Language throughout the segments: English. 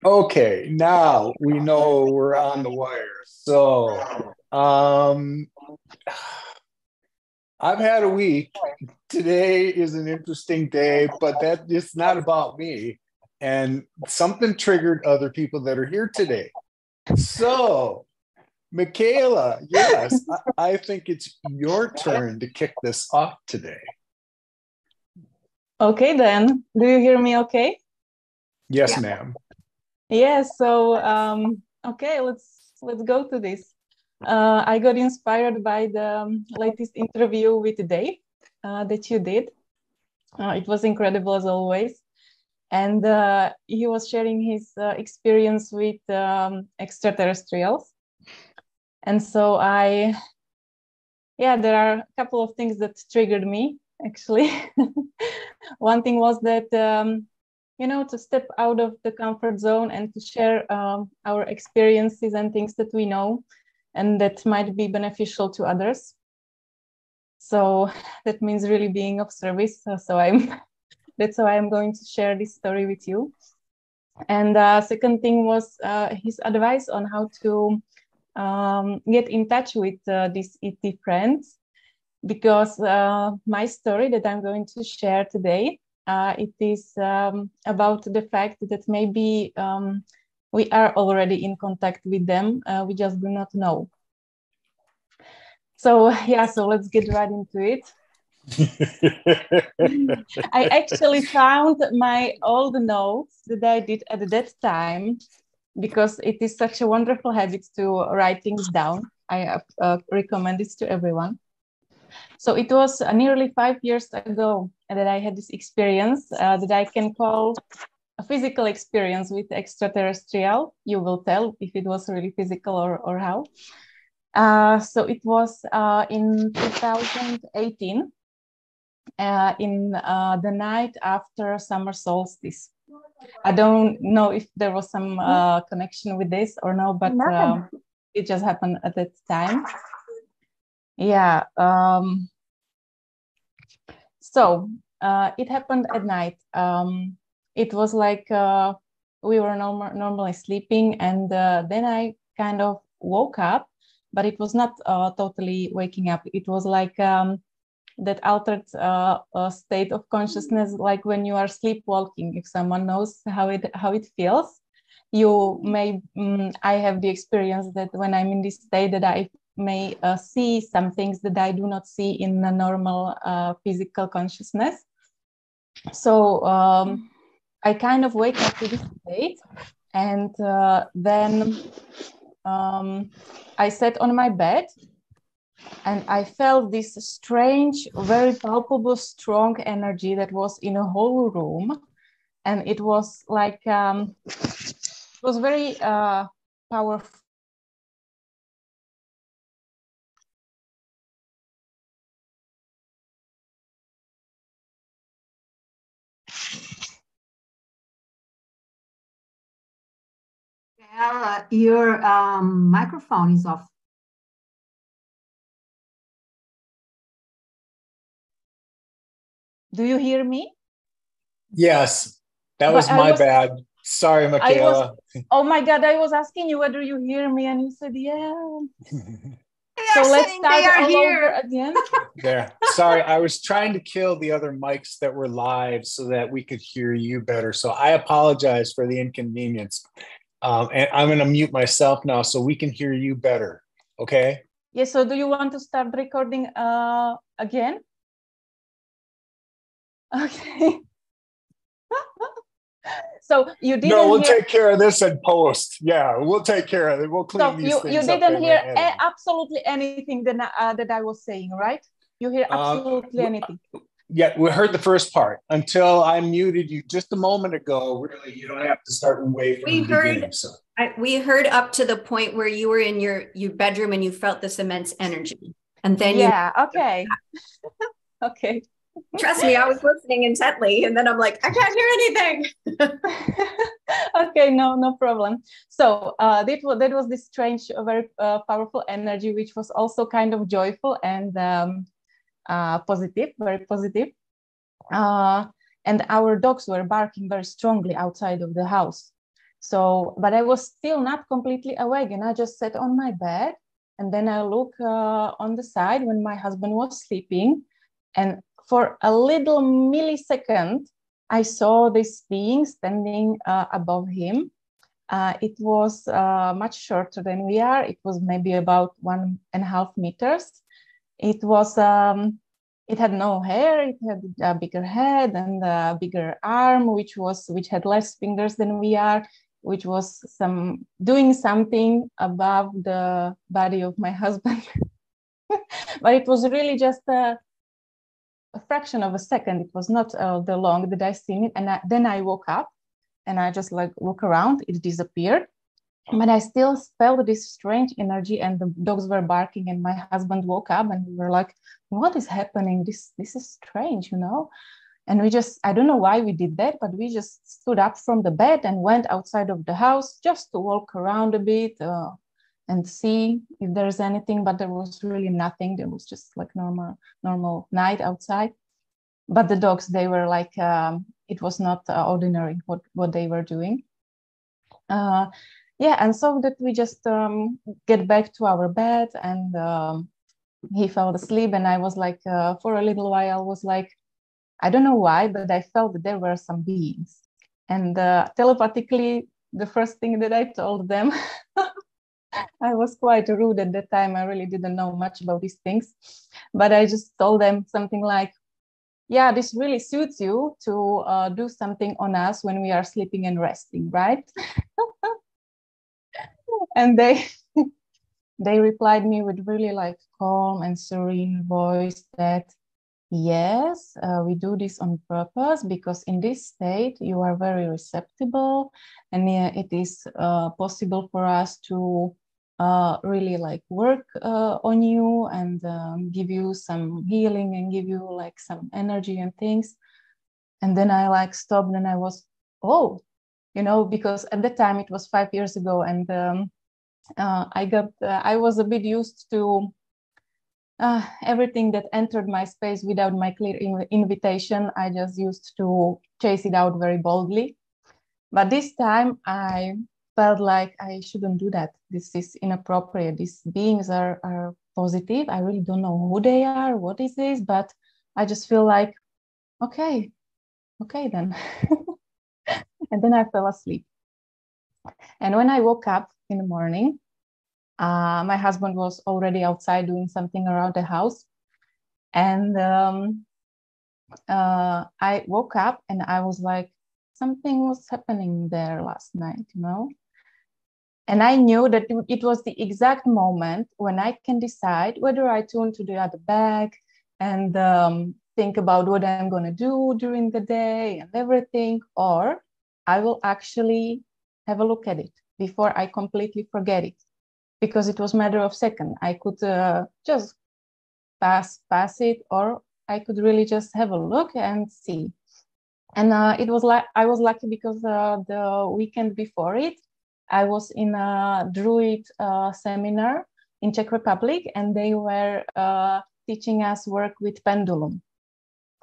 Okay, now we know we're on the wire. So, I've had a week. Today is an interesting day, but that it's not about me. And something triggered other people that are here today. So, Michaela, yes, I think it's your turn to kick this off today. Okay, then. Do you hear me okay? Yes, ma'am. Yes, so okay, let's go to this. I got inspired by the latest interview with Dave that you did. It was incredible as always. And he was sharing his experience with extraterrestrials. And so there are a couple of things that triggered me, actually. One thing was that, to step out of the comfort zone and to share our experiences and things that we know and that might be beneficial to others. So that means really being of service. That's why I'm going to share this story with you. And second thing was his advice on how to get in touch with these ET friends, because my story that I'm going to share today, it is about the fact that maybe we are already in contact with them. We just do not know. So let's get right into it. I actually found my old notes that I did at that time, because it is such a wonderful habit to write things down. I recommend it to everyone. So it was nearly 5 years ago that I had this experience that I can call a physical experience with extraterrestrial. You will tell if it was really physical or how. So it was in 2018, in the night after summer solstice. I don't know if there was some connection with this or no, but it just happened at that time. Yeah. So it happened at night. It was like we were normally sleeping, and then I kind of woke up, but it was not totally waking up. It was like that altered state of consciousness, like when you are sleepwalking. If someone knows how it feels, you may. I have the experience that when I'm in this state, that I may see some things that I do not see in the normal physical consciousness. So I kind of wake up to this state, and then I sat on my bed, and I felt this strange, very palpable, strong energy that was in a whole room. And it was like, it was very powerful. Your microphone is off. Do you hear me? Yes, that was my bad. Sorry, Michaela. Oh my God, I was asking you whether you hear me, and you said, yeah. So let's start all over again. There. Sorry, I was trying to kill the other mics that were live so that we could hear you better. So I apologize for the inconvenience. And I'm going to mute myself now so we can hear you better. Okay? Yeah, so do you want to start recording again? Okay. So you didn't No, we'll take care of this in post. Yeah, we'll take care of it. We'll clean these things up. You didn't hear absolutely anything that I was saying, right? You hear absolutely anything. Yeah, we heard the first part until I muted you just a moment ago. Really, you don't have to start way from the beginning. So. We heard up to the point where you were in your bedroom and you felt this immense energy. And then okay. Okay. Trust me, I was listening intently, and then I'm like, I can't hear anything. Okay, no problem. So that was this strange, very powerful energy, which was also kind of joyful and positive, very positive. And our dogs were barking very strongly outside of the house. So, but I was still not completely awake, and I just sat on my bed, and then I look on the side when my husband was sleeping, and for a little millisecond, I saw this being standing above him. It was much shorter than we are. It was maybe about 1.5 meters. It was, it had no hair. It had a bigger head and a bigger arm, which had less fingers than we are, which was doing something above the body of my husband. But it was really just a fraction of a second. It was not the long that I seen it. And then I woke up and I just like look around, it disappeared. But I still felt this strange energy, and the dogs were barking, and my husband woke up and we were like, what is happening? This is strange, you know? And we just, I don't know why we did that, but we just stood up from the bed and went outside of the house just to walk around a bit and see if there's anything, but there was really nothing. There was just like normal night outside. But the dogs, they were like, it was not ordinary what they were doing. Yeah, and so that we just get back to our bed, and he fell asleep, and I was like, for a little while, I was like, I don't know why, but I felt that there were some beings. And telepathically, the first thing that I told them, I was quite rude at that time. I really didn't know much about these things, but I just told them something like, yeah, this really suits you to do something on us when we are sleeping and resting, right? And they replied me with really like calm and serene voice that yes, we do this on purpose, because in this state you are very receptible, and it is possible for us to really like work on you and give you some healing and give you like some energy and things. And then I like stopped and I was, oh, you know, because at that time it was 5 years ago, and I was a bit used to everything that entered my space without my clear invitation. I just used to chase it out very boldly. But this time I felt like I shouldn't do that. This is inappropriate. These beings are positive. I really don't know who they are, what is this, but I just feel like, okay then. And then I fell asleep. And when I woke up in the morning, my husband was already outside doing something around the house. And I woke up and I was like, something was happening there last night, you know? And I knew that it was the exact moment when I can decide whether I tune to the other bag and think about what I'm going to do during the day and everything, or I will actually have a look at it before I completely forget it. Because it was a matter of second. I could just pass it, or I could really just have a look and see. And it was like I was lucky because the weekend before it, I was in a Druid seminar in Czech Republic, and they were teaching us work with pendulum.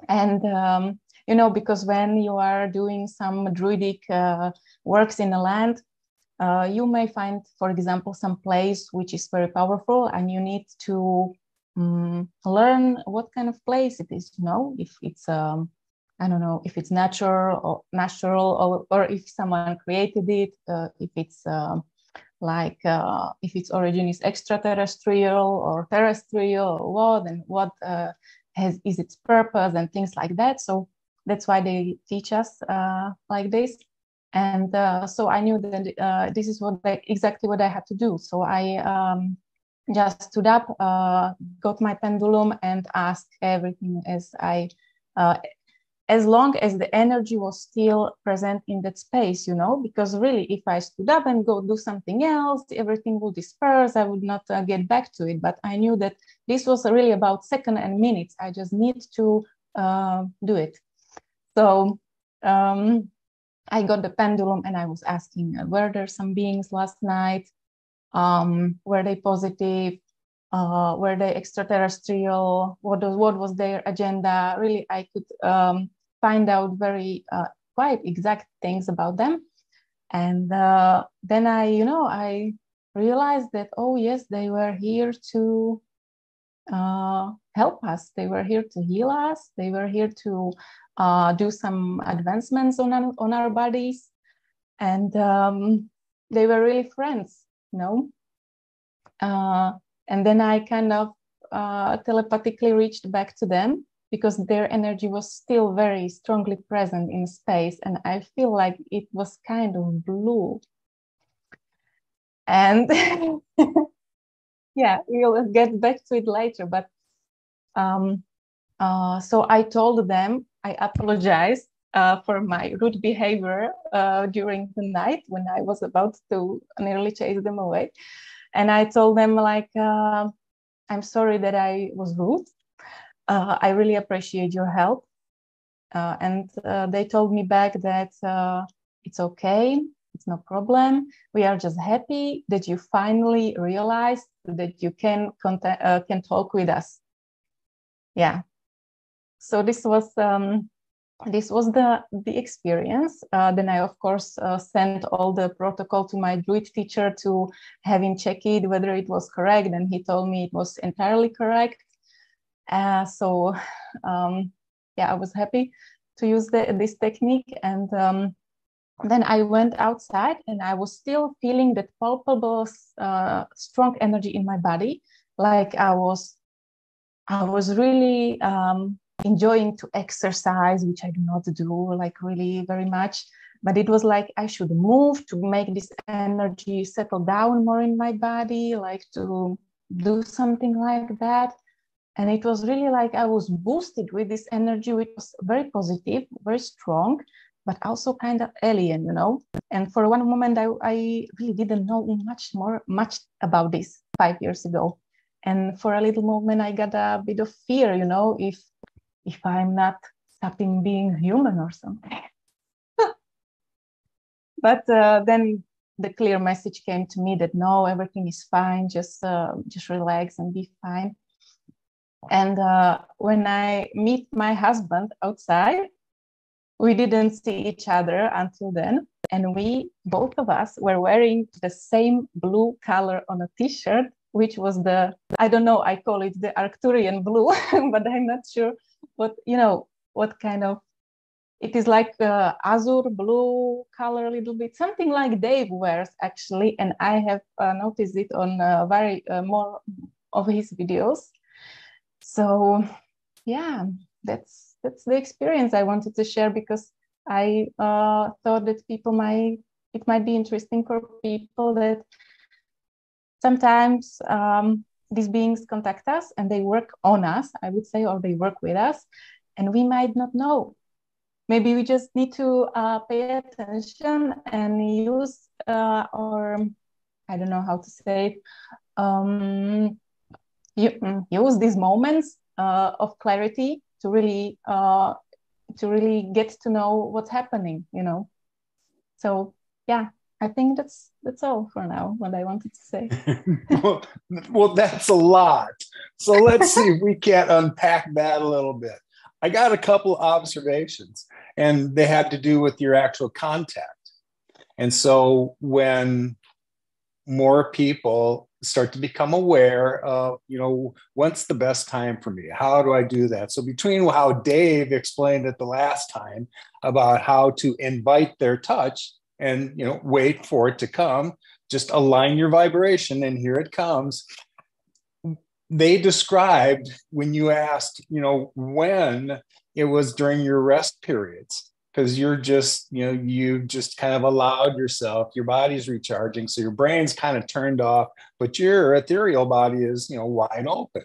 And you know, because when you are doing some Druidic works in a land, you may find, for example, some place which is very powerful, and you need to learn what kind of place it is, you know, if it's, I don't know, if it's natural, or if someone created it, if it's if its origin is extraterrestrial or terrestrial, or what, and what is its purpose and things like that. So that's why they teach us like this. And so I knew that this is exactly what I had to do. So I just stood up, got my pendulum, and asked everything as long as the energy was still present in that space, you know, because really, if I stood up and go do something else, everything would disperse. I would not get back to it. But I knew that this was really about seconds and minutes. I just need to do it. So I got the pendulum and I was asking, were there some beings last night? Were they positive? Were they extraterrestrial? What was their agenda? Really, I could find out very quite exact things about them. And then I realized that, oh yes, they were here to help us. They were here to heal us. They were here to do some advancements on our bodies. And they were really friends, and then I kind of telepathically reached back to them, because their energy was still very strongly present in space. And I feel like it was kind of blue. And yeah, we'll get back to it later. But so I told them, I apologized for my rude behavior during the night when I was about to nearly chase them away. And I told them, like, I'm sorry that I was rude. I really appreciate your help. And they told me back that it's okay. It's no problem. We are just happy that you finally realized that you can talk with us. Yeah. So this was the experience. Then I, of course, sent all the protocol to my druid teacher to have him check it, whether it was correct. And he told me it was entirely correct. So I was happy to use this technique. And then I went outside, and I was still feeling that palpable, strong energy in my body. Like I was really enjoying to exercise, which I do not do like really very much. But it was like I should move to make this energy settle down more in my body, like to do something like that. And it was really like I was boosted with this energy, which was very positive, very strong, but also kind of alien, And for one moment, I really didn't know much about this 5 years ago. And for a little moment, I got a bit of fear, if I'm not stopping being human or something. But then the clear message came to me that no, everything is fine. Just relax and be fine. And when I meet my husband outside, we didn't see each other until then. And we, both of us, were wearing the same blue color on a t-shirt, which was I don't know, I call it the Arcturian Blue, but I'm not sure what kind of, it is like azure blue color a little bit, something like Dave wears actually. And I have noticed it on more of his videos. So yeah, that's the experience I wanted to share, because I thought that it might be interesting for people that sometimes these beings contact us and they work on us, I would say, or they work with us, and we might not know. Maybe we just need to pay attention and use, or I don't know how to say it, use these moments of clarity to really get to know what's happening, So yeah, I think that's all for now, what I wanted to say. well, that's a lot. So let's see if we can't unpack that a little bit. I got a couple observations, and they had to do with your actual contact. And so when more people start to become aware of, when's the best time for me? How do I do that? So between how Dave explained it the last time about how to invite their touch and, wait for it to come, just align your vibration and here it comes. They described when you asked, when it was during your rest periods, because you're just, you just kind of allowed yourself, your body's recharging. So your brain's kind of turned off, but your ethereal body is, wide open.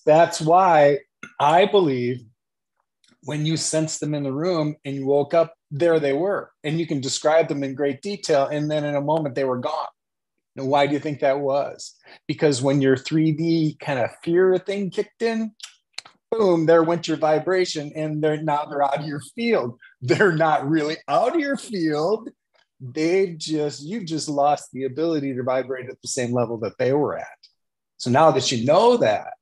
That's why I believe when you sensed them in the room and you woke up, there they were. And you can describe them in great detail. And then in a moment, they were gone. Now, why do you think that was? Because when your 3D kind of fear thing kicked in, boom, there went your vibration, and they're out of your field. They're not really out of your field. You just lost the ability to vibrate at the same level that they were at. So now that you know that,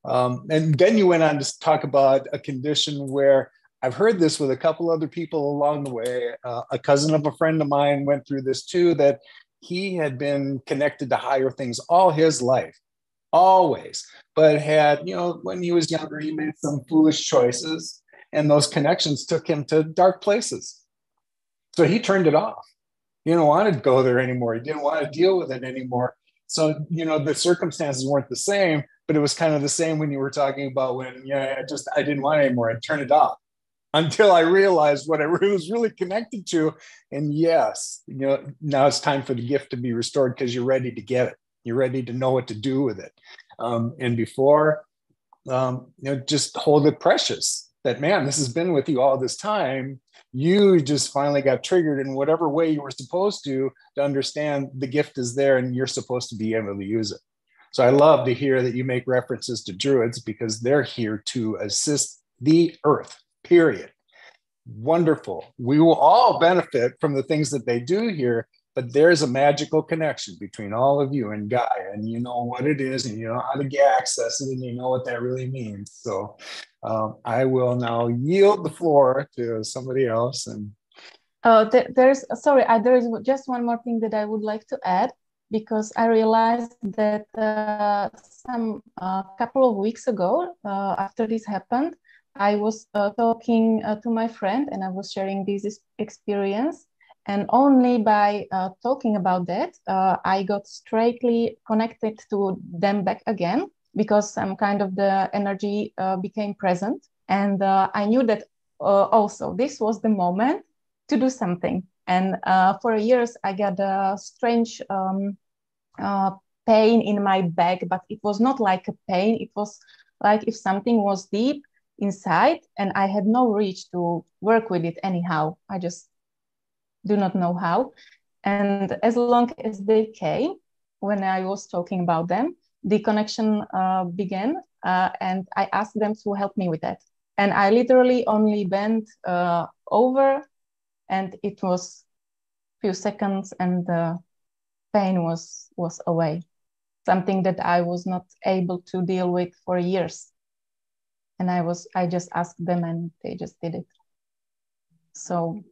and then you went on to talk about a condition where I've heard this with a couple other people along the way. A cousin of a friend of mine went through this too, that he had been connected to higher things all his life, always, but had, when he was younger, he made some foolish choices, and those connections took him to dark places. So he turned it off. He didn't want to go there anymore. He didn't want to deal with it anymore. So, the circumstances weren't the same, but it was kind of the same when you were talking about when, I didn't want it anymore. I turned it off until I realized what I was really connected to. And yes, now it's time for the gift to be restored because you're ready to get it. You're ready to know what to do with it. And before, just hold it precious. That, man, this has been with you all this time. You just finally got triggered in whatever way you were supposed to understand the gift is there and you're supposed to be able to use it. So I love to hear that you make references to druids because they're here to assist the earth, period. Wonderful. We will all benefit from the things that they do here, but there's a magical connection between all of you and Gaia, and you know what it is, and you know how to get access it, and you know what that really means. So I will now yield the floor to somebody else. And there is just one more thing that I would like to add, because I realized that some couple of weeks ago, after this happened, I was talking to my friend, and I was sharing this experience. And only by talking about that, I got straightly connected to them back again, because some kind of the energy became present. And I knew that also this was the moment to do something. And for years, I got a strange pain in my back, but it was not like a pain. It was like if something was deep inside and I had no reach to work with it anyhow. I just do not know how. And as long as they came, when I was talking about them, the connection began, and I asked them to help me with that. And I literally only bent over, and it was a few seconds, and the pain was away. Something that I was not able to deal with for years. And I just asked them, and they just did it. So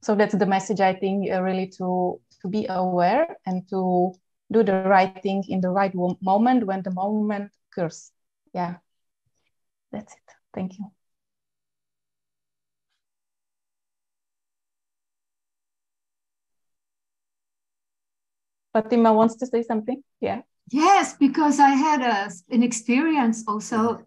that's the message, I think, really to be aware and to do the right thing in the right moment when the moment occurs. Yeah, that's it. Thank you. Fatima wants to say something. Yeah. Yes, because I had an experience also.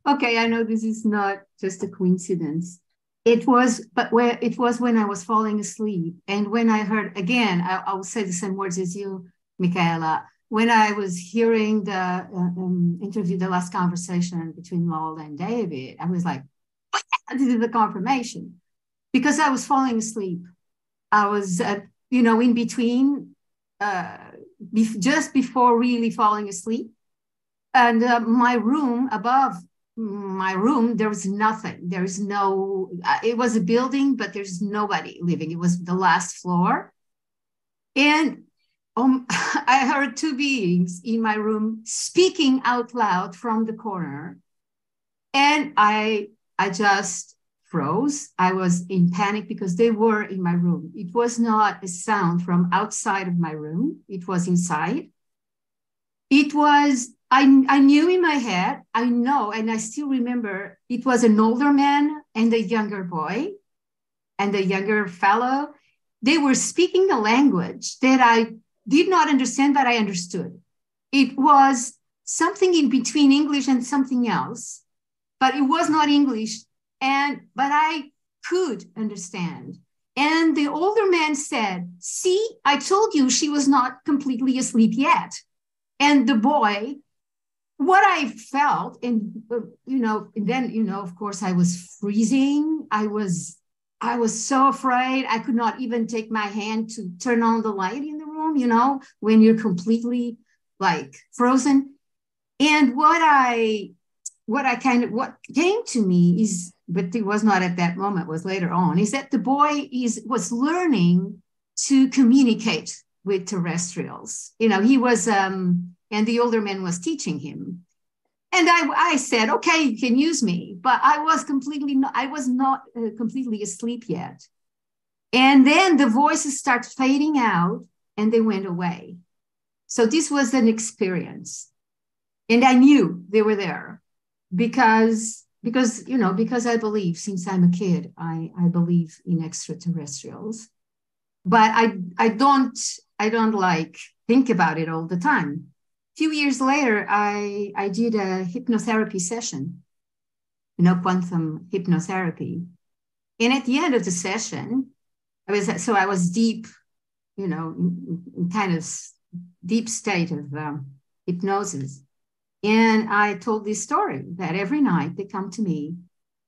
Okay, I know this is not just a coincidence. It was when I was falling asleep. And when I heard, again, I will say the same words as you, Michaela, when I was hearing the interview, the last conversation between Lowell and David, I was like, this is the confirmation. Because I was falling asleep. I was, in between, just before really falling asleep. And my room, above my room, there was nothing. There is no, it was a building, but there's nobody living. It was the last floor. And I heard two beings in my room speaking out loud from the corner. And I just froze. I was in panic because they were in my room. It was not a sound from outside of my room. It was inside. It was, I knew in my head, I know, and I still remember, it was an older man and a younger boy and a younger fellow. They were speaking a language that I did not understand, but I understood. It was something in between English and something else, but it was not English. But I could understand. And the older man said, see, I told you she was not completely asleep yet. And the boy, what I felt, and then, of course, I was freezing. I was so afraid. I could not even take my hand to turn on the light in the room, when you're completely like frozen. And what came to me is, but it was not at that moment, was later on, is that the boy was learning to communicate with terrestrials. He was, and the older man was teaching him. And I said, okay, you can use me, but I was not completely asleep yet. And then the voices start fading out and they went away. So this was an experience. And I knew they were there because I believe, since I'm a kid, I believe in extraterrestrials. But I don't like think about it all the time. A few years later, I did a hypnotherapy session, quantum hypnotherapy. And at the end of the session, I was deep, in kind of deep state of hypnosis. And I told this story that every night they come to me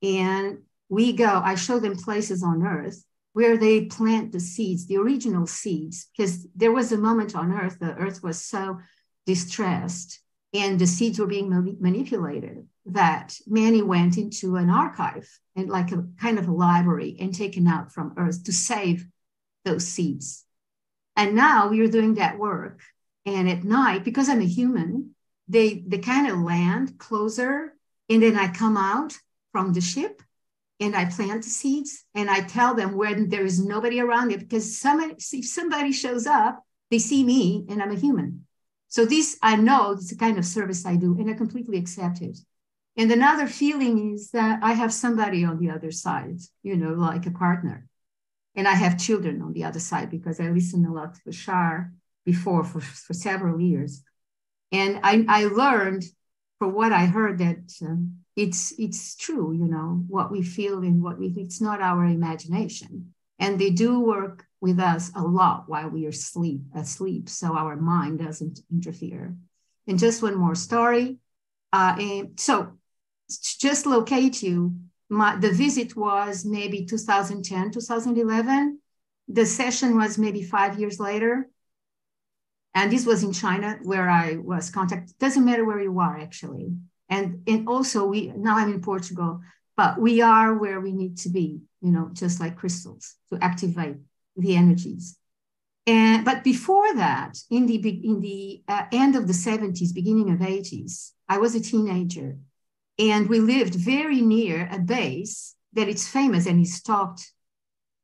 and I show them places on Earth where they plant the seeds, the original seeds, because there was a moment on Earth, the Earth was so distressed and the seeds were being manipulated that many went into an archive and like a kind of a library and taken out from Earth to save those seeds. And now we are doing that work. And at night, because I'm a human, they kind of land closer. And then I come out from the ship and I plant the seeds and I tell them when there is nobody around it, because if somebody shows up, they see me and I'm a human. So this, I know it's a kind of service I do and I completely accept it. And another feeling is that I have somebody on the other side, like a partner. And I have children on the other side because I listened a lot to the Shar before for several years. And I learned from what I heard that it's true, what we feel and what we think. It's not our imagination. And they do work with us a lot while we are asleep, so our mind doesn't interfere. And just one more story. And so just locate you. The visit was maybe 2010, 2011. The session was maybe 5 years later. And this was in China where I was contacted. Doesn't matter where you are, actually. And also, now I'm in Portugal, but we are where we need to be, just like crystals, to activate the energies. But before that, in the end of the 70s, beginning of 80s, I was a teenager. And we lived very near a base that it's famous and it's stopped.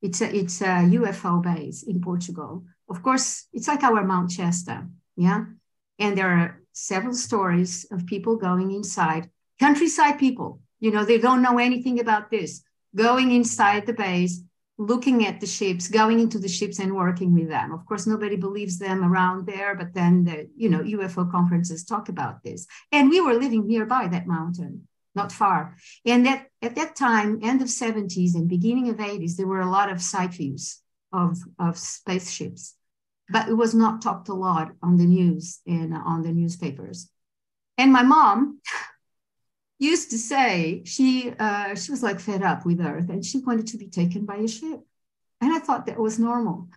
It's a UFO base in Portugal. Of course, it's like our Mount Shasta, yeah? And there are several stories of people going inside, countryside people, they don't know anything about this, going inside the base, looking at the ships, going into the ships and working with them. Of course, nobody believes them around there, but then the UFO conferences talk about this. And we were living nearby that mountain, not far. And at that time, end of 70s and beginning of 80s, there were a lot of sight views of spaceships, but it was not talked a lot on the news and on the newspapers. And my mom used to say she was like fed up with Earth and she wanted to be taken by a ship. And I thought that was normal.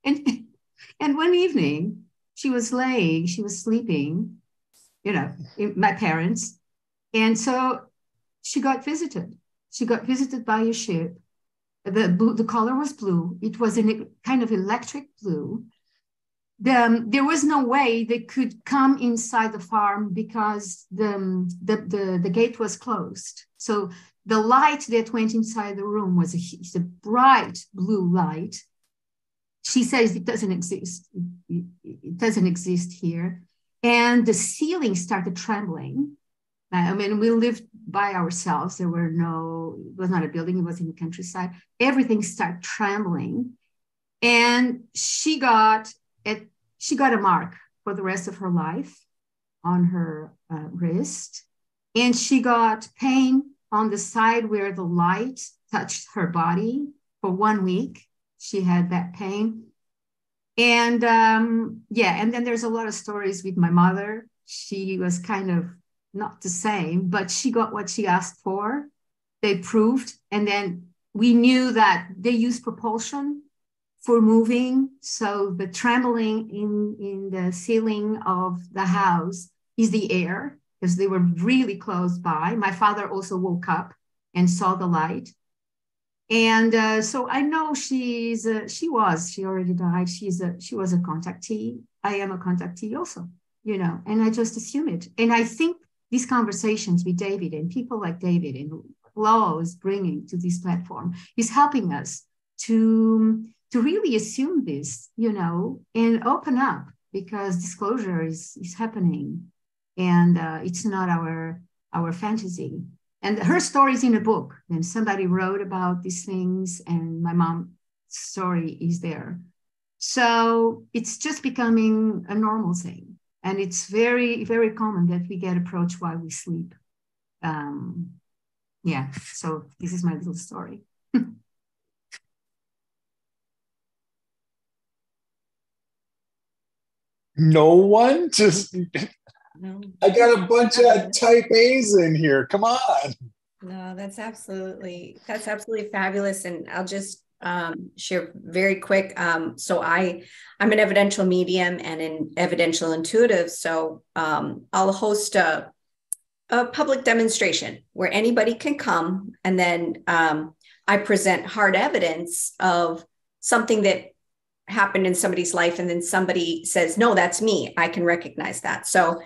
And one evening she was sleeping, my parents. And so she got visited. She got visited by a ship. The color was blue. It was a kind of electric blue. There was no way they could come inside the farm because the gate was closed. So the light that went inside the room was a bright blue light. She says it doesn't exist. It doesn't exist here. And the ceiling started trembling. I mean, we lived by ourselves. It was not a building. It was in the countryside. Everything started trembling. And she got a mark for the rest of her life on her wrist. And she got pain on the side where the light touched her body for 1 week. She had that pain. And and then there's a lot of stories with my mother. She was kind of not the same, but she got what she asked for. They proved. And then we knew that they use propulsion for moving. So the trembling in the ceiling of the house is the air, because they were really close by. My father also woke up and saw the light. And so I know she already died. She was a contactee. I am a contactee also, and I just assume it. And I think these conversations with David and people like David and Law is bringing to this platform is helping us to really assume this, and open up, because disclosure is happening, and it's not our fantasy. And her story is in a book, and somebody wrote about these things, and my mom's story is there. So it's just becoming a normal thing. And it's very, very common that we get approached while we sleep. So this is my little story. No one? Just, No. I got a bunch of type A's in here. Come on. No, that's absolutely fabulous. And I'll just share very quick. So I'm an evidential medium and an evidential intuitive. So I'll host a public demonstration where anybody can come, and then I present hard evidence of something that happened in somebody's life, and then somebody says, no, that's me. I can recognize that. So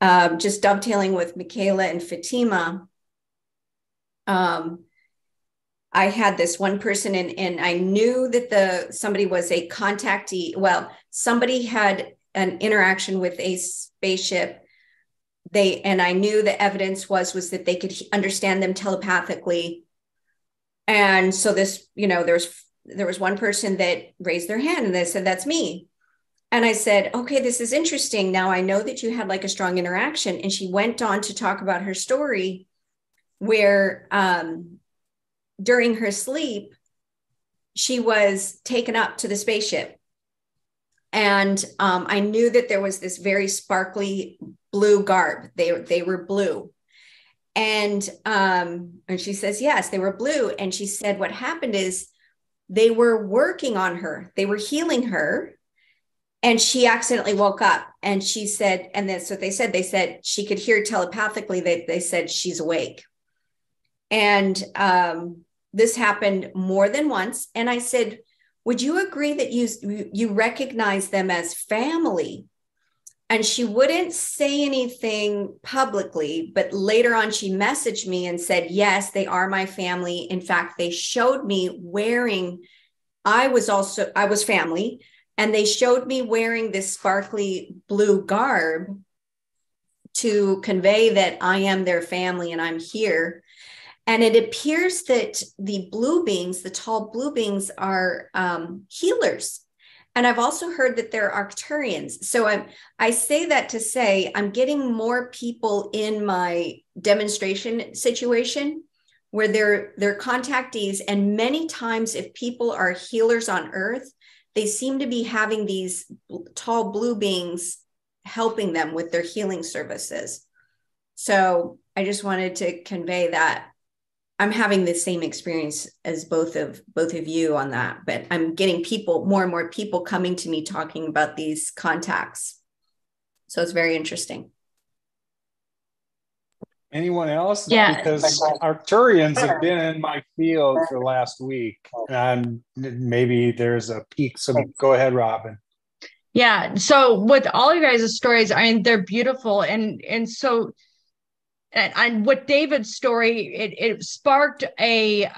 just dovetailing with Michaela and Fatima, I had this one person, and I knew that somebody was a contactee. Well, somebody had an interaction with a spaceship. And I knew the evidence was that they could understand them telepathically. And so this, there was one person that raised their hand and they said, that's me. And I said, okay, this is interesting. Now I know that you had like a strong interaction. And she went on to talk about her story where during her sleep, she was taken up to the spaceship. And I knew that there was this very sparkly blue garb. They were blue. And she says, yes, they were blue. And she said, what happened is they were working on her. They were healing her. And she accidentally woke up. And she said, and that's what they said. They said she could hear telepathically. They said she's awake. And this happened more than once. And I said, would you agree that you recognize them as family? And she wouldn't say anything publicly, but later on she messaged me and said, yes, they are my family. In fact, they showed me wearing, I was family, and they showed me wearing this sparkly blue garb to convey that I am their family and I'm here. And it appears that the blue beings, the tall blue beings, are healers. And I've also heard that they're Arcturians. So I say that to say I'm getting more people in my demonstration situation where they're contactees. And many times if people are healers on Earth, they seem to be having these tall blue beings helping them with their healing services. So I just wanted to convey that I'm having the same experience as both of you on that, but I'm getting more and more people coming to me talking about these contacts. So it's very interesting. Anyone else? Yeah. Because Arcturians have been in my field for last week, and maybe there's a peak. So go ahead, Robyn. Yeah. So with all you guys' stories, I mean, they're beautiful. And so, and with David's story, it sparked a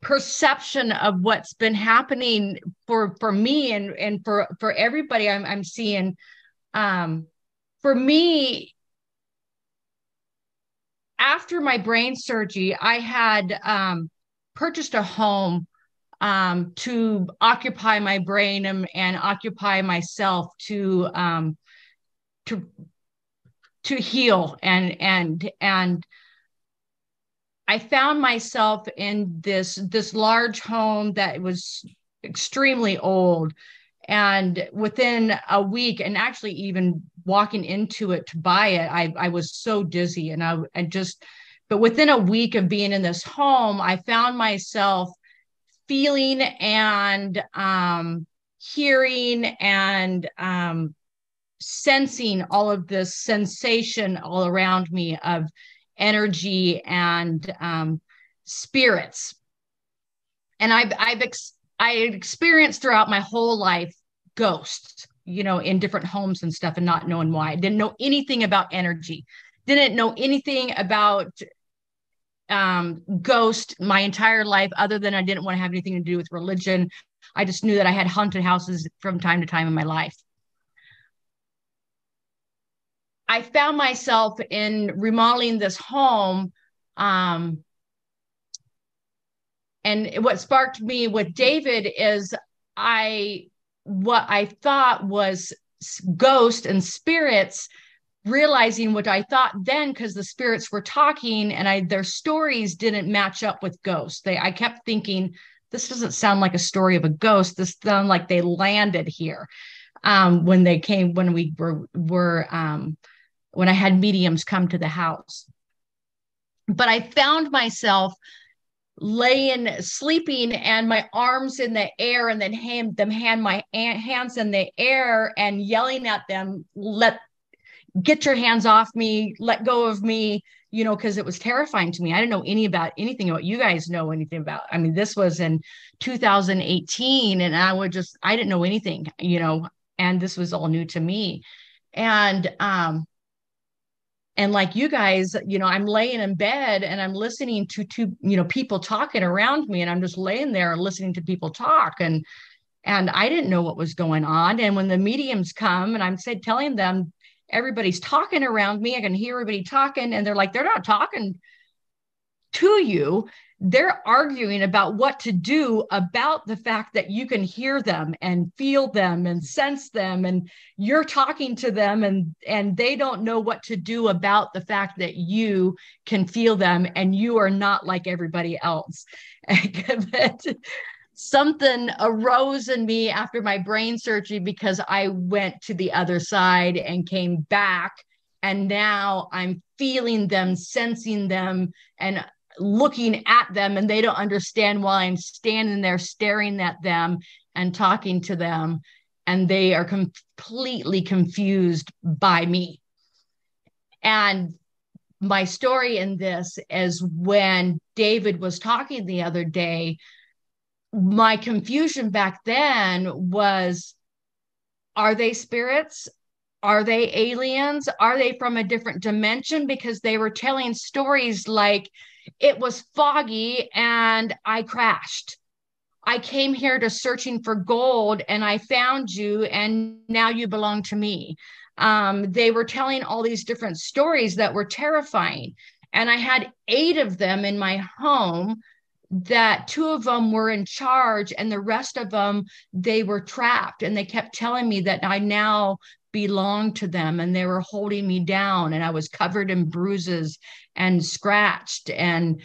perception of what's been happening for me and for everybody I'm seeing. For me, after my brain surgery, I had purchased a home to occupy my brain and occupy myself to heal. And I found myself in this large home that was extremely old. And within a week, and actually even walking into it to buy it, I was so dizzy. And but within a week of being in this home, I found myself feeling and hearing and sensing all of this sensation all around me of energy and spirits. And I experienced throughout my whole life ghosts. in different homes and stuff and not knowing why. I didn't know anything about energy, didn't know anything about ghost my entire life, other than I didn't want to have anything to do with religion. I just knew that I had haunted houses from time to time in my life. I found myself in remodeling this home. And what sparked me with David is what I thought was ghosts and spirits, realizing what I thought then, because the spirits were talking and their stories didn't match up with ghosts. I kept thinking, this doesn't sound like a story of a ghost. This sounds like they landed here when they came, when we were when I had mediums come to the house. But I found myself sleeping and my arms in the air, and then my hands in the air and yelling at them, get your hands off me, let go of me, because it was terrifying to me. I didn't know anything about you guys know anything about. I mean, this was in 2018 and I didn't know anything, and this was all new to me. And like you guys, I'm laying in bed and I'm listening to people talking around me, and I'm just laying there listening to people talk. And I didn't know what was going on. And when the mediums come and I'm telling them, everybody's talking around me, I can hear everybody talking, and they're like, they're not talking to you. They're arguing about what to do about the fact that you can hear them and feel them and sense them, and you're talking to them, and they don't know what to do about the fact that you can feel them and you are not like everybody else. Something arose in me after my brain surgery, because I went to the other side and came back, and now I'm feeling them, sensing them, and looking at them, and they don't understand why I'm standing there staring at them and talking to them, and they are completely confused by me. And my story in this is, when David was talking the other day, my confusion back then was, are they spirits? Are they aliens? Are they from a different dimension? Because they were telling stories like, it was foggy and I crashed. I came here to searching for gold and I found you, and now you belong to me. They were telling all these different stories that were terrifying. And I had 8 of them in my home, that 2 of them were in charge and the rest of them, they were trapped. And they kept telling me that I now belonged to them, and they were holding me down, and I was covered in bruises and scratched. And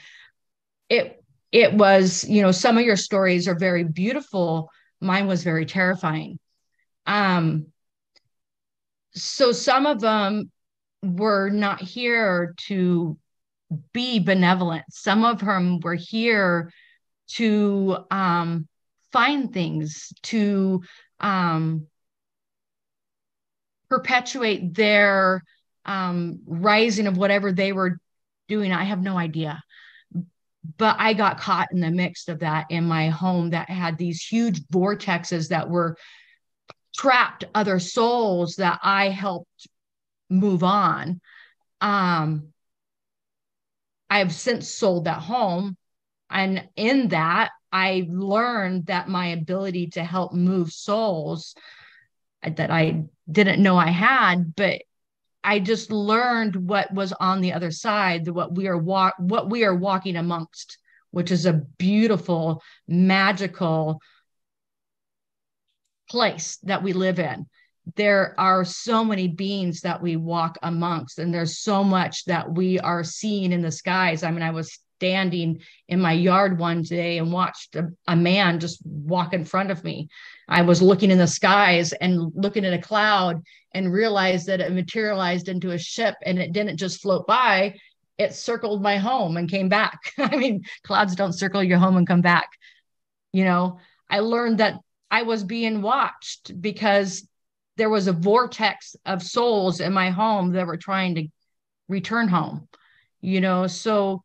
it was, some of your stories are very beautiful. Mine was very terrifying. So some of them were not here to be benevolent. Some of them were here to find things, to perpetuate their rising of whatever they were doing. I have no idea. But I got caught in the mix of that in my home that had these huge vortexes that were trapped other souls that I helped move on. I have since sold that home. And in that, I learned that my ability to help move souls that I didn't know I had, but I just learned what was on the other side, what we are walking amongst, which is a beautiful, magical place that we live in. There are so many beings that we walk amongst, and there's so much that we are seeing in the skies. I mean, I was standing in my yard one day and watched a man just walk in front of me. I was looking in the skies and looking at a cloud and realized that it materialized into a ship, and it didn't just float by, it circled my home and came back. I mean, clouds don't circle your home and come back. I learned that I was being watched because there was a vortex of souls in my home that were trying to return home, so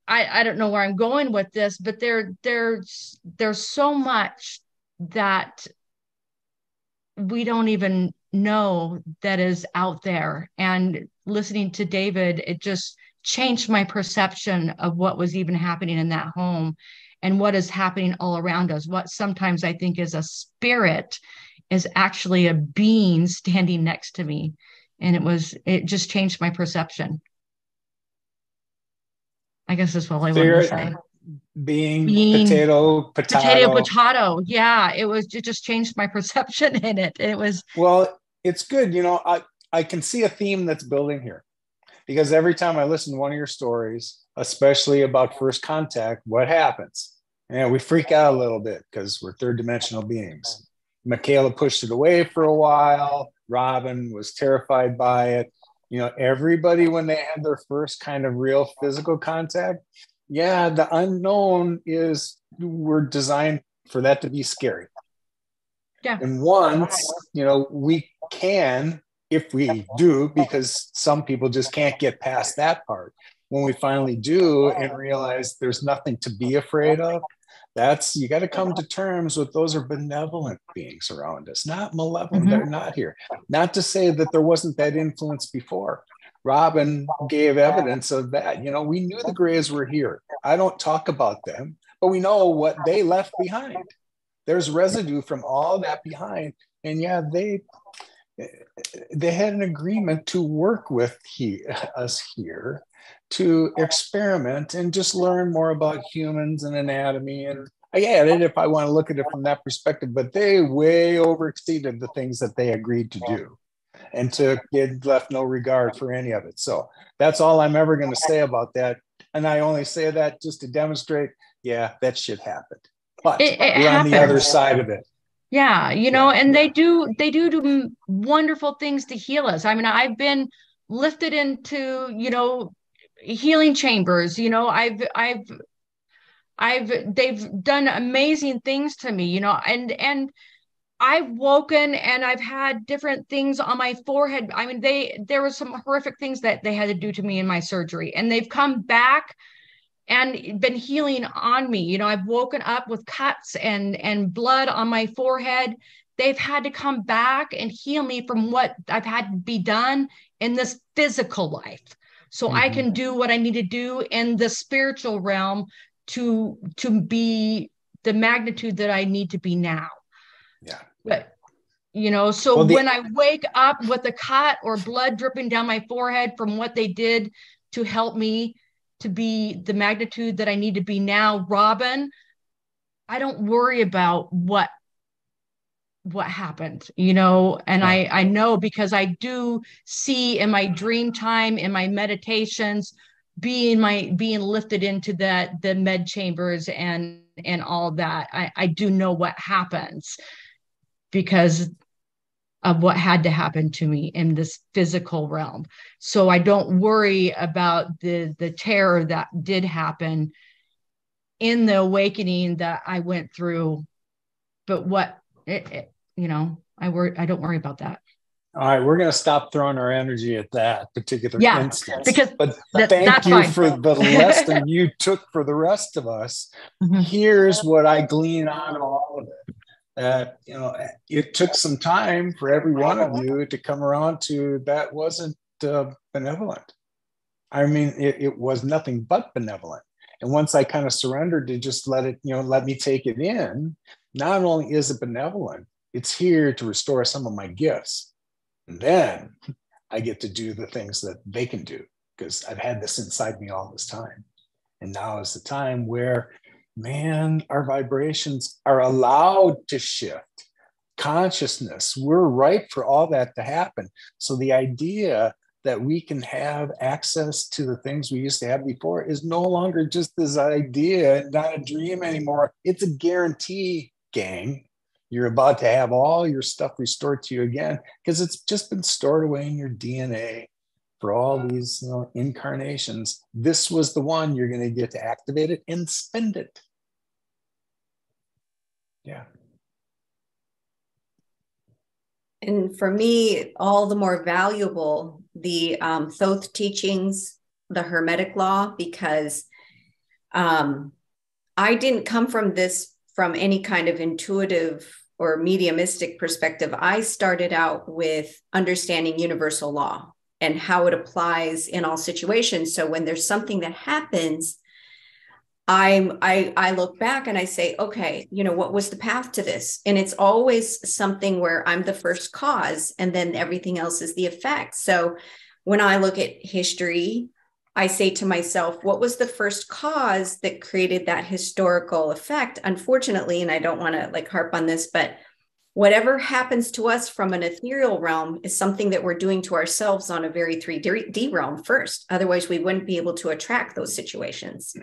I don't know where I'm going with this, but there's so much that we don't even know that is out there. And listening to David, it just changed my perception of what was even happening in that home and what is happening all around us. What sometimes I think is a spirit is actually a being standing next to me. And it just changed my perception. I guess that's all I wanted to say. Being potato. Yeah, it just changed my perception in it. It was, well, it's good. I can see a theme that's building here, because every time I listen to one of your stories, especially about first contact, what happens? And we freak out a little bit because we're third dimensional beings. Michaela pushed it away for a while. Robyn was terrified by it. Everybody, when they had their first kind of real physical contact, the unknown we're designed for that to be scary. Yeah. And once, we can, if we do, because some people just can't get past that part. When we finally do and realize there's nothing to be afraid of, you got to come to terms with those are benevolent beings around us, not malevolent. Mm-hmm. They're not here. Not to say that there wasn't that influence before. Robyn gave evidence of that. We knew the Greys were here. I don't talk about them, but we know what they left behind. There's residue from all that behind. And they had an agreement to work with us here to experiment and just learn more about humans and anatomy. And I get it if I want to look at it from that perspective, but they way overexceeded the things that they agreed to do and left no regard for any of it. So that's all I'm ever going to say about that. And I only say that just to demonstrate, that shit happened. But we're on the other side of it. Yeah, and they do wonderful things to heal us. I mean, I've been lifted into, healing chambers. They've done amazing things to me, and I've woken and I've had different things on my forehead. I mean, there were some horrific things that they had to do to me in my surgery, and they've come back and been healing on me. I've woken up with cuts and blood on my forehead. They've had to come back and heal me from what I've had to be done in this physical life. So I can do what I need to do in the spiritual realm to be the magnitude that I need to be now. Yeah. But, when I wake up with a cut or blood dripping down my forehead from what they did to help me to be the magnitude that I need to be now, Robyn, I don't worry about what happened, and I know, because I do see in my dream time, in my meditations, being lifted into the med chambers and all that. I do know what happens because of what had to happen to me in this physical realm. So I don't worry about the terror that did happen in the awakening that I went through. But I don't worry about that. All right, we're going to stop throwing our energy at that particular instance. But thank you for the lesson you took for the rest of us. Mm-hmm. Here's what I glean out of all of it. It took some time for every one of you to come around to that wasn't benevolent. I mean, it was nothing but benevolent. And once I kind of surrendered to just let me take it in, not only is it benevolent, it's here to restore some of my gifts. And then I get to do the things that they can do because I've had this inside me all this time. And now is the time where, man, our vibrations are allowed to shift. Consciousness, we're ripe for all that to happen. So the idea that we can have access to the things we used to have before is no longer just this idea, not a dream anymore. It's a guarantee, gang. You're about to have all your stuff restored to you again because it's just been stored away in your DNA for all these incarnations. This was the one you're going to get to activate it and spend it. Yeah. And for me, all the more valuable, the Thoth teachings, the Hermetic law, because I didn't come from any kind of intuitive or mediumistic perspective, I started out with understanding universal law and how it applies in all situations. So when there's something that happens, I look back and I say, okay, what was the path to this? And it's always something where I'm the first cause and then everything else is the effect. So when I look at history, I say to myself, what was the first cause that created that historical effect? Unfortunately, and I don't want to harp on this, but whatever happens to us from an ethereal realm is something that we're doing to ourselves on a very 3D realm first. Otherwise, we wouldn't be able to attract those situations.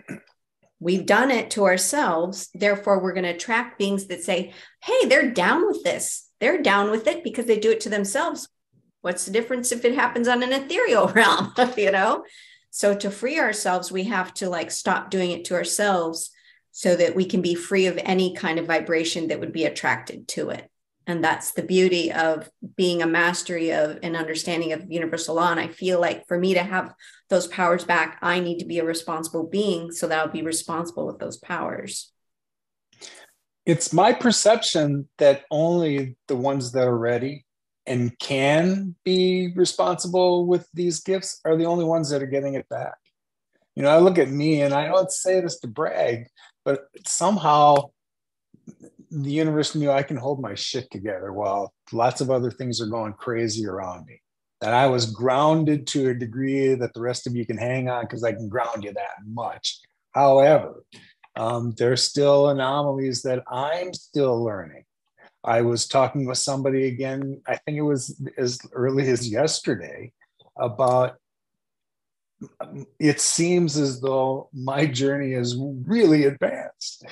We've done it to ourselves. Therefore, we're going to attract beings that say, hey, they're down with this. They're down with it because they do it to themselves. What's the difference if it happens on an ethereal realm, So to free ourselves, we have to stop doing it to ourselves so that we can be free of any kind of vibration that would be attracted to it. And that's the beauty of being a mastery of an understanding of universal law. And I feel like for me to have those powers back, I need to be a responsible being so that I'll be responsible with those powers. It's my perception that only the ones that are ready and can be responsible with these gifts are the only ones that are getting it back. I look at me, and I don't say this to brag, but somehow the universe knew I can hold my shit together while lots of other things are going crazy around me. That I was grounded to a degree that the rest of you can hang on because I can ground you that much. However, there's still anomalies that I'm still learning. I was talking with somebody again, I think it was as early as yesterday, about it seems as though my journey is really advanced.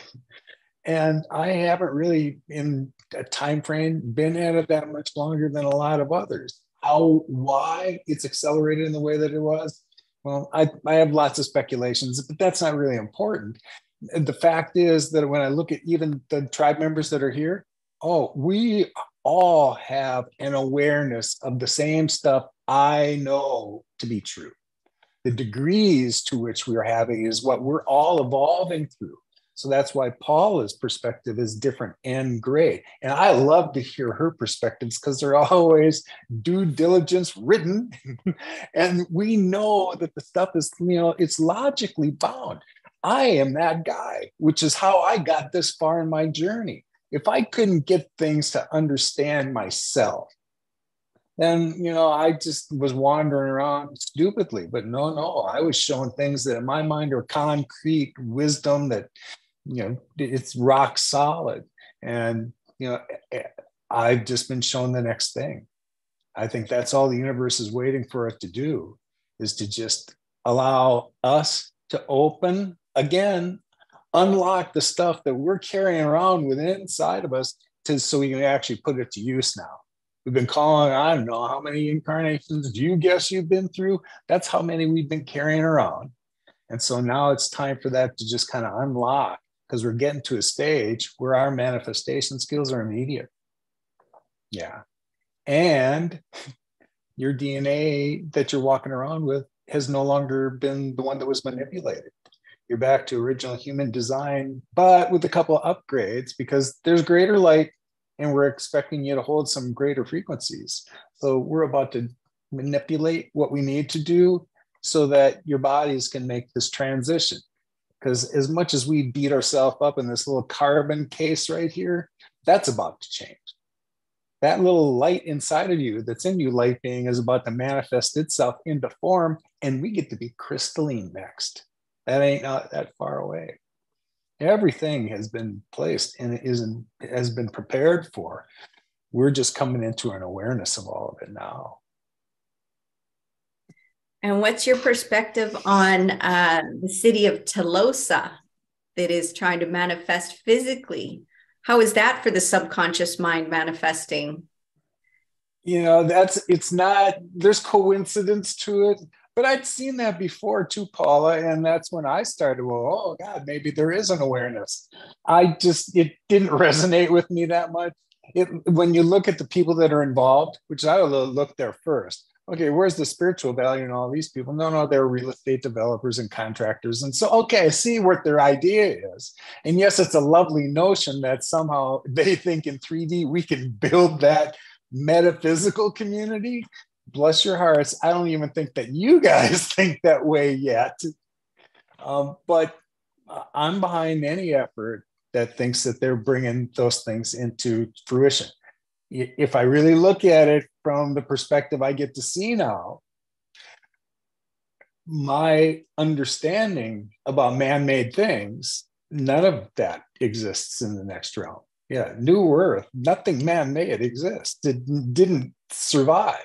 And I haven't really, in a time frame, been at it that much longer than a lot of others. Why it's accelerated in the way that it was? Well, I have lots of speculations, but that's not really important. The fact is that when I look at even the tribe members that are here, we all have an awareness of the same stuff I know to be true. The degrees to which we're having is what we're all evolving through. So that's why Paula's perspective is different and great. And I love to hear her perspectives because they're always due diligence written. And we know that the stuff is, it's logically bound. I am that guy, which is how I got this far in my journey. If I couldn't get things to understand myself, then, I just was wandering around stupidly. But no, I was showing things that in my mind are concrete wisdom that, it's rock solid. And, I've just been shown the next thing. I think that's all the universe is waiting for us to do, is to just allow us to open again, unlock the stuff that we're carrying around within inside of us so we can actually put it to use now. We've been calling, I don't know how many incarnations do you guess you've been through? That's how many we've been carrying around. And so now it's time for that to just kind of unlock, because we're getting to a stage where our manifestation skills are immediate. Yeah. And your DNA that you're walking around with has no longer been the one that was manipulated. You're back to original human design, but with a couple of upgrades, because there's greater light and we're expecting you to hold some greater frequencies. So we're about to manipulate what we need to do so that your bodies can make this transition. Because as much as we beat ourselves up in this little carbon case right here, that's about to change. That little light inside of you that's in you, light being, is about to manifest itself into form, and we get to be crystalline next. That ain't not that far away. Everything has been placed and has been prepared for. We're just coming into an awareness of all of it now. And what's your perspective on the city of Telosa that is trying to manifest physically? How is that for the subconscious mind manifesting? There's coincidence to it, but I'd seen that before too, Paula. And that's when I started, oh God, maybe there is an awareness. It didn't resonate with me that much. When you look at the people that are involved, which I will look there first. Okay, where's the spiritual value in all these people? No, they're real estate developers and contractors. And so, okay, I see what their idea is. And yes, it's a lovely notion that somehow they think in 3D we can build that metaphysical community. Bless your hearts. I don't even think that you guys think that way yet. But I'm behind any effort that thinks that they're bringing those things into fruition. If I really look at it from the perspective I get to see now, my understanding about man-made things, none of that exists in the next realm. Yeah, New Earth, nothing man-made exists. It didn't survive.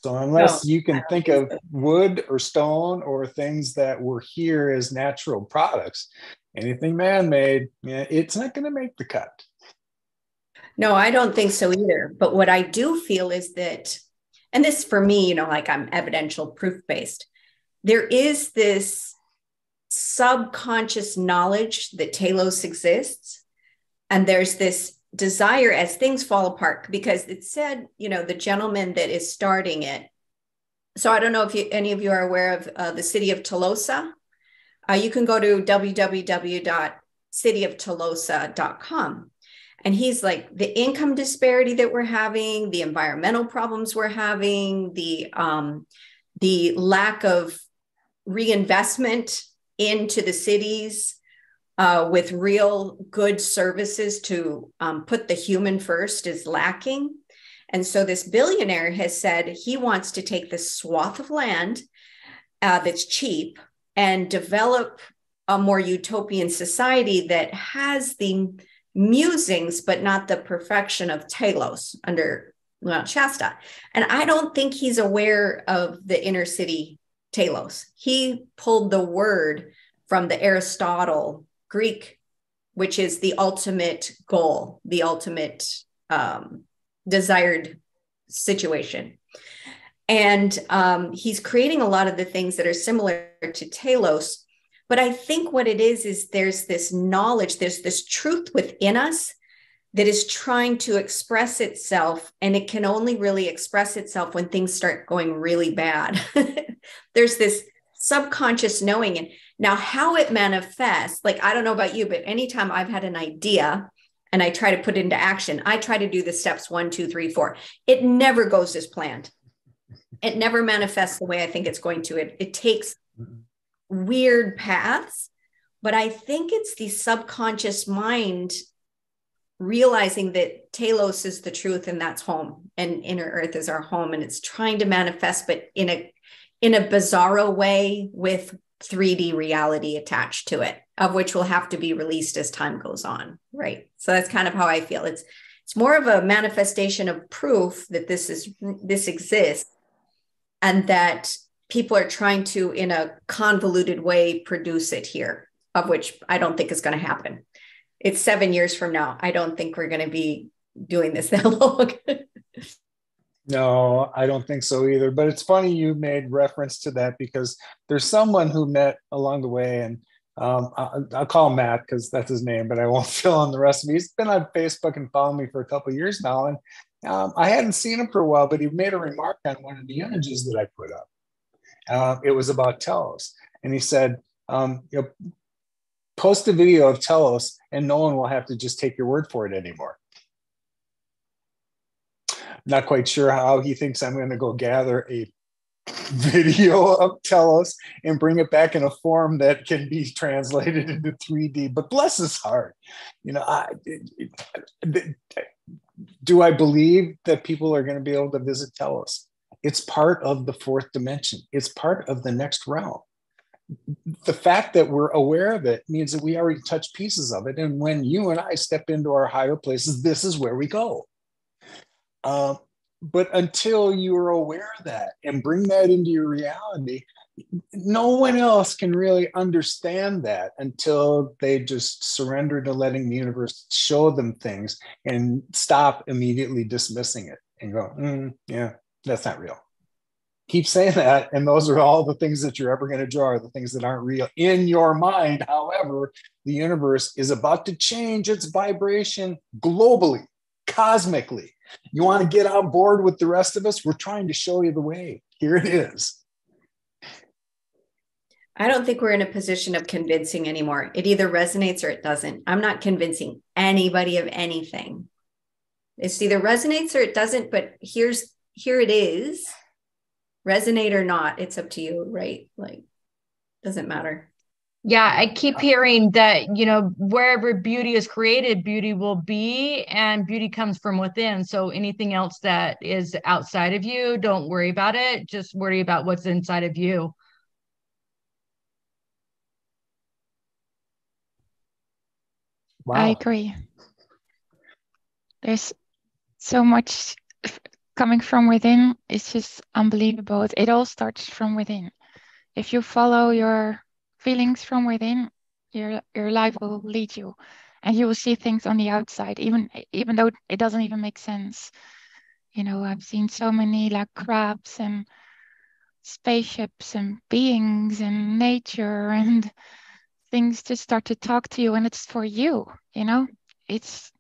So unless you can think of wood or stone or things that were here as natural products, anything man-made, it's not going to make the cut. No, I don't think so either. But what I do feel is that, and this for me, like I'm evidential proof-based, there is this subconscious knowledge that Telos exists. And there's this desire as things fall apart, because it said, the gentleman that is starting it. So I don't know if any of you are aware of the city of Tolosa. You can go to www.cityoftolosa.com. And he's like, the income disparity that we're having, the environmental problems we're having, the lack of reinvestment into the cities, with real good services to put the human first is lacking. And so this billionaire has said he wants to take this swath of land that's cheap and develop a more utopian society that has the musings, but not the perfection of Telos under Shasta. And I don't think he's aware of the inner city Telos. He pulled the word from the Aristotle Greek, which is the ultimate goal, the ultimate desired situation. And he's creating a lot of the things that are similar to Telos. But I think what it is there's this knowledge, there's this truth within us that is trying to express itself. And it can only really express itself when things start going really bad. There's this subconscious knowing. And now how it manifests, like, I don't know about you, but anytime I've had an idea and I try to put it into action, I try to do the steps 1, 2, 3, 4. It never goes as planned. It never manifests the way I think it's going to. It takes weird paths, but I think it's the subconscious mind realizing that Telos is the truth and that's home, and inner earth is our home, and it's trying to manifest, but in a bizarro way with 3D reality attached to it, of which will have to be released as time goes on. Right. So that's kind of how I feel. It's more of a manifestation of proof that this exists, and that people are trying to, in a convoluted way, produce it here, of which I don't think is going to happen. It's 7 years from now. I don't think we're going to be doing this that long. No, I don't think so either. But it's funny you made reference to that, because there's someone who met along the way, and I'll call him Matt because that's his name, but I won't fill in the rest of it. He's been on Facebook and followed me for a couple of years now, and I hadn't seen him for a while, but he made a remark on one of the images that I put up. It was about Telos, and he said, post a video of Telos, and no one will have to just take your word for it anymore. Not quite sure how he thinks I'm going to go gather a video of Telos and bring it back in a form that can be translated into 3D, but bless his heart. Do I believe that people are going to be able to visit Telos? It's part of the fourth dimension. It's part of the next realm. The fact that we're aware of it means that we already touch pieces of it. And when you and I step into our higher places, this is where we go. But until you're aware of that and bring that into your reality, no one else can really understand that until they just surrender to letting the universe show them things and stop immediately dismissing it and go, yeah, that's not real. Keep saying that, and those are all the things that you're ever going to draw, the things that aren't real in your mind. However, the universe is about to change its vibration globally, cosmically. You want to get on board with the rest of us? We're trying to show you the way. Here it is. I don't think we're in a position of convincing anymore. It either resonates or it doesn't. I'm not convincing anybody of anything. It's either resonates or it doesn't, but here it is. Resonate or not, it's up to you, right? Like, doesn't matter. Yeah, I keep hearing that, you know, wherever beauty is created, beauty will be, and beauty comes from within. So anything else that is outside of you, don't worry about it. Just worry about what's inside of you. Wow. I agree. There's so much coming from within. It's just unbelievable. It all starts from within. If you follow your feelings from within, your life will lead you, and you will see things on the outside, even though it doesn't even make sense. You know, I've seen so many like crabs and spaceships and beings and nature and things just start to talk to you, and it's for you. You know, it's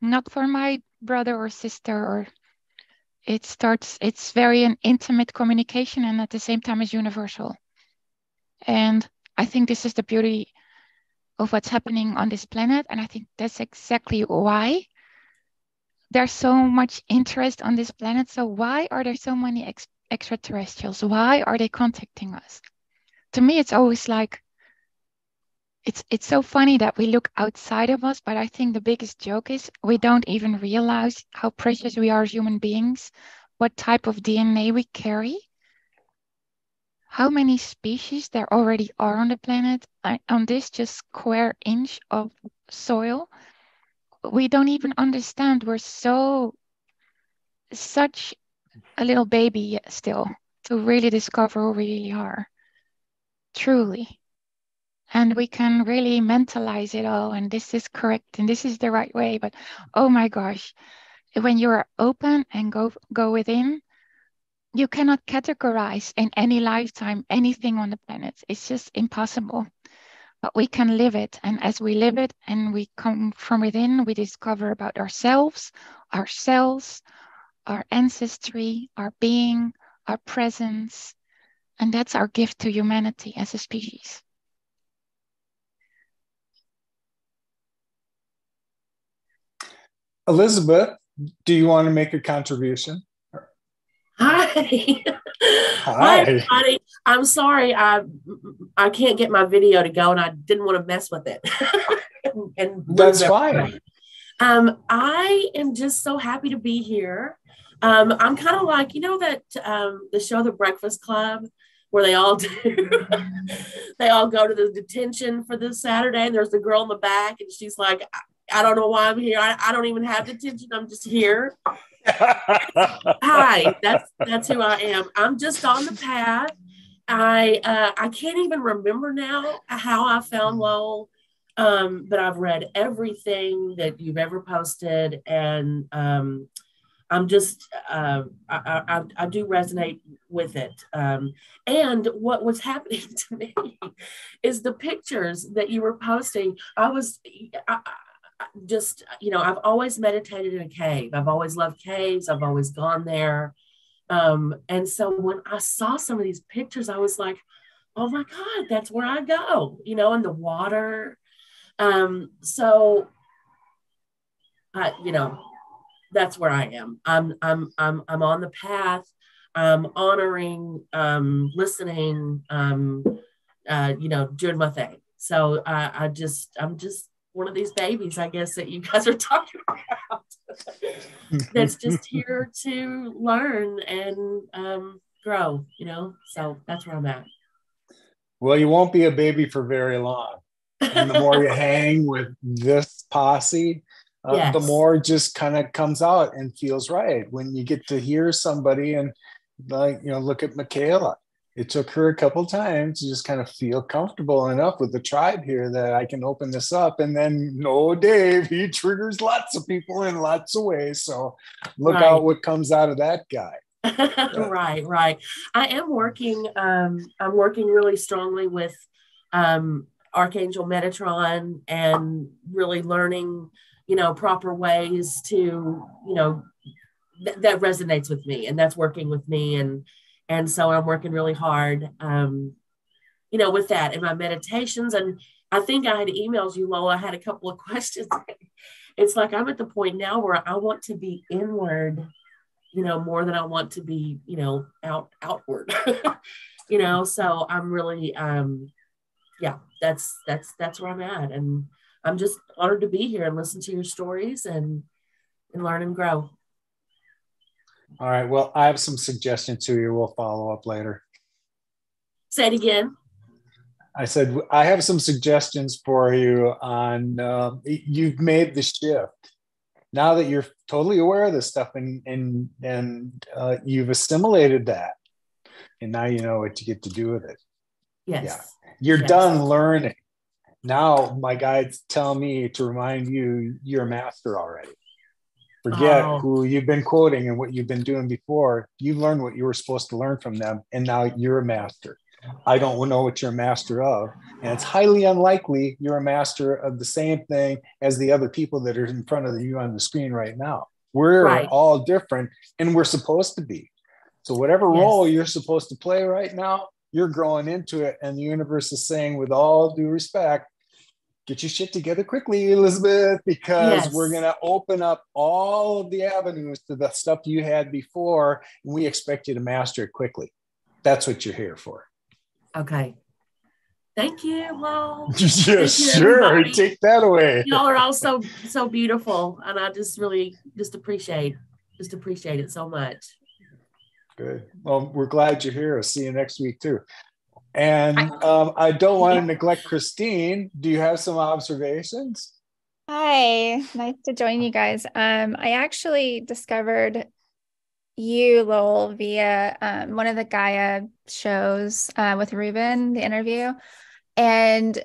not for my brother or sister, or it's very an intimate communication, and at the same time is universal. And I think this is the beauty of what's happening on this planet. And I think that's exactly why there's so much interest on this planet. So why are there so many extraterrestrials? Why are they contacting us? To me, it's always like, it's so funny that we look outside of us, but I think the biggest joke is we don't even realize how precious we are as human beings, what type of DNA we carry, how many species there already are on the planet, on this just square inch of soil. We don't even understand. We're such a little baby still to really discover who we really are, truly. And we can really mentalize it all, and this is correct, and this is the right way. But oh my gosh, when you're open and go within, you cannot categorize in any lifetime anything on the planet. It's just impossible. But we can live it. And as we live it and we come from within, we discover about ourselves, our cells, our ancestry, our being, our presence. And that's our gift to humanity as a species. Elizabeth, do you want to make a contribution? Hi. Hi, everybody. I'm sorry. I can't get my video to go, and I didn't want to mess with it. and that's fine. I am just so happy to be here. I'm kind of like, you know, that the show, The Breakfast Club, where they all they all go to the detention for this Saturday, and there's the girl in the back, and she's like, I don't know why I'm here. I don't even have detention. I'm just here. Hi, that's who I am. I'm just on the path. I can't even remember now how I found Lowell, but I've read everything that you've ever posted, and I'm just I do resonate with it. And what was happening to me is the pictures that you were posting. Just, you know, I've always meditated in a cave. I've always loved caves. I've always gone there. And so when I saw some of these pictures, I was like, oh my God, that's where I go, you know, in the water. So you know, that's where I am. I'm on the path. I'm honoring, listening, you know, doing my thing. So I'm just one of these babies, I guess, that you guys are talking about that's just here to learn and grow, you know. So that's where I'm at. Well, you won't be a baby for very long. And the more you hang with this posse, Yes. the more it just kind of comes out and feels right. When you get to hear somebody and, like, you know, look at Michaela. It took her a couple times to just kind of feel comfortable enough with the tribe here that I can open this up. And then, no, Dave, he triggers lots of people in lots of ways. So look out what comes out of that guy. Right. I am working. I'm working really strongly with Archangel Metatron, and really learning, you know, proper ways to, you know, that resonates with me, and that's working with me. And so I'm working really hard. with that in my meditations. And I think I had emailed you, Lola. I had a couple of questions. It's like I'm at the point now where I want to be inward, more than I want to be, outward. So I'm really, that's where I'm at. And I'm just honored to be here and listen to your stories and learn and grow. All right. Well, I have some suggestions to you. We'll follow up later. Say it again. I said, I have some suggestions for you on, you've made the shift. Now that you're totally aware of this stuff and you've assimilated that, and now you know what you get to do with it. Yes. Yeah. You're done learning. Now my guides tell me to remind you, you're a master already. Forget who you've been quoting and what you've been doing before. You learned what you were supposed to learn from them, and now you're a master. I don't know what you're a master of, and it's highly unlikely you're a master of the same thing as the other people that are in front of you on the screen right now. We're all different, and we're supposed to be. So whatever role you're supposed to play right now, you're growing into it, and the universe is saying, with all due respect, get your shit together quickly, Elizabeth, because we're going to open up all of the avenues to the stuff you had before, and we expect you to master it quickly. That's what you're here for. Okay. Thank you, Lo. Yeah, sure. Take that away. Y'all are all so beautiful, and I just really appreciate it so much. Good. Well, we're glad you're here. I'll see you next week too. And I don't want to neglect Christine. Do you have some observations? Hi, nice to join you guys. I actually discovered you, Lowell, via one of the Gaia shows with Robyn, the interview, and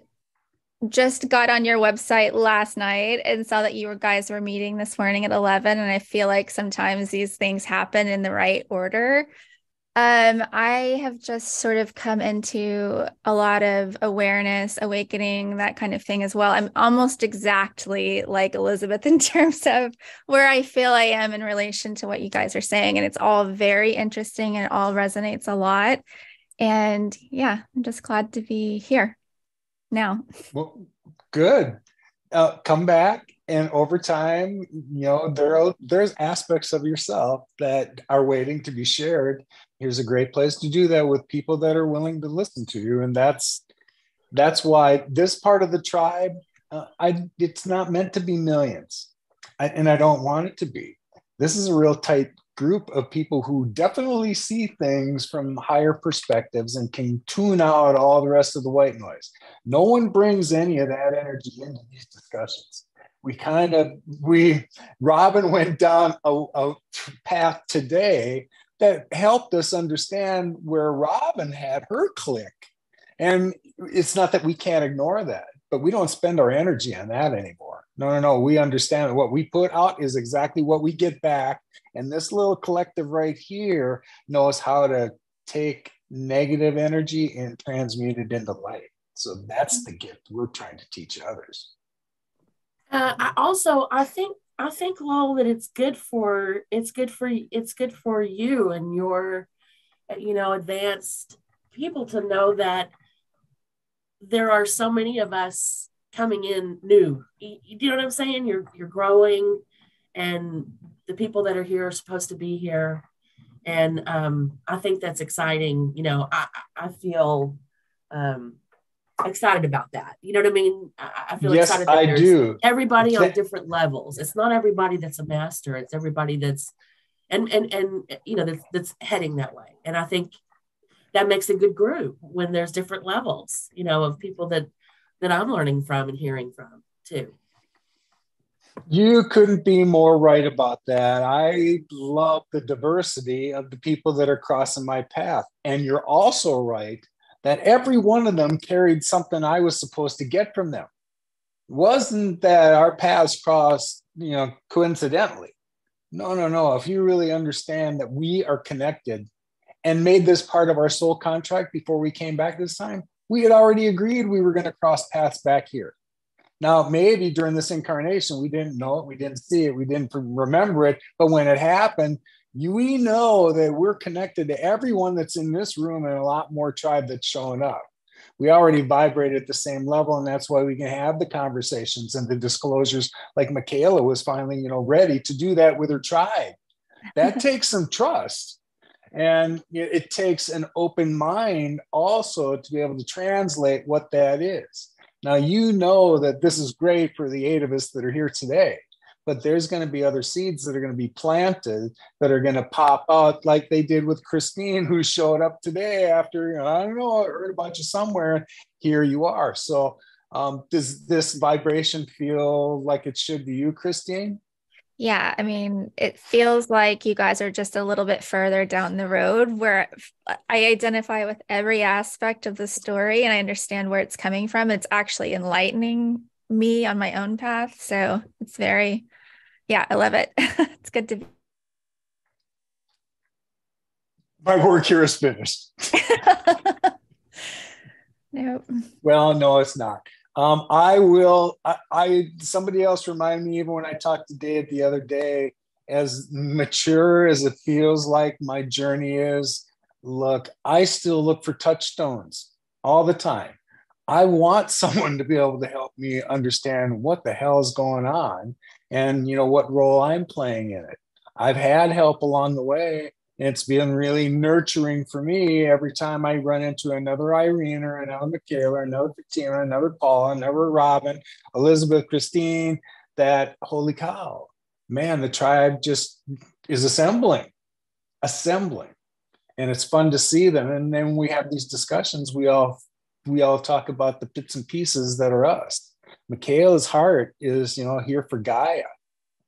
just got on your website last night and saw that you guys were meeting this morning at 11. And I feel like sometimes these things happen in the right order. I have just sort of come into a lot of awareness, awakening, that kind of thing as well. I'm almost exactly like Elizabeth in terms of where I feel I am in relation to what you guys are saying. And it's all very interesting and it all resonates a lot. And yeah, I'm just glad to be here now. Well, good. Come back. And over time, there's aspects of yourself that are waiting to be shared. Here's a great place to do that with people that are willing to listen to you. And that's why this part of the tribe, it's not meant to be millions. And I don't want it to be. This is a real tight group of people who definitely see things from higher perspectives and can tune out all the rest of the white noise. No one brings any of that energy into these discussions. Robyn went down a path today that helped us understand where Robyn had her click. And it's not that we can't ignore that, but we don't spend our energy on that anymore. No. We understand that what we put out is exactly what we get back. And this little collective right here knows how to take negative energy and transmute it into light. So that's the gift we're trying to teach others. I think, Lowell, that it's good for you and your, advanced people to know that there are so many of us coming in new. You know what I'm saying? You're growing, and the people that are here are supposed to be here. And I think that's exciting. I feel excited about that. You know what I mean? I feel excited that I do. Everybody on different levels. It's not everybody that's a master. It's everybody that's that's heading that way. And I think that makes a good group when there's different levels, of people that I'm learning from and hearing from too. You couldn't be more right about that. I love the diversity of the people that are crossing my path. And you're also right that every one of them carried something I was supposed to get from them. It wasn't that our paths crossed, coincidentally. No. If you really understand that we are connected and made this part of our soul contract before we came back this time, we had already agreed we were going to cross paths back here. Now, maybe during this incarnation, we didn't know it, we didn't see it, we didn't remember it, but when it happened, we know that we're connected to everyone that's in this room and a lot more tribe that's showing up. We already vibrate at the same level, and that's why we can have the conversations and the disclosures. Like Michaela was finally, ready to do that with her tribe. That takes some trust. And it takes an open mind also to be able to translate what that is. Now, that this is great for the 8 of us that are here today, but there's going to be other seeds that are going to be planted that are going to pop out like they did with Christine, who showed up today after, I don't know, I heard about you somewhere. Here you are. So does this vibration feel like it should to you, Christine? Yeah, I mean, it feels like you guys are just a little bit further down the road where I identify with every aspect of the story and I understand where it's coming from. It's actually enlightening me on my own path. So it's I love it. It's good to be. My work here is finished. Nope. Well, no, it's not. Somebody else reminded me, even when I talked to Dave the other day, as mature as it feels like my journey is, look, I still look for touchstones all the time. I want someone to be able to help me understand what the hell is going on and, what role I'm playing in it. I've had help along the way. It's been really nurturing for me every time I run into another Irene or another Michaela, another Fatima, another Paula, another Robyn, Elizabeth, Christine, that holy cow, man, the tribe just is assembling. And it's fun to see them. And then we have these discussions. We all talk about the bits and pieces that are us. Michaela's heart is, here for Gaia.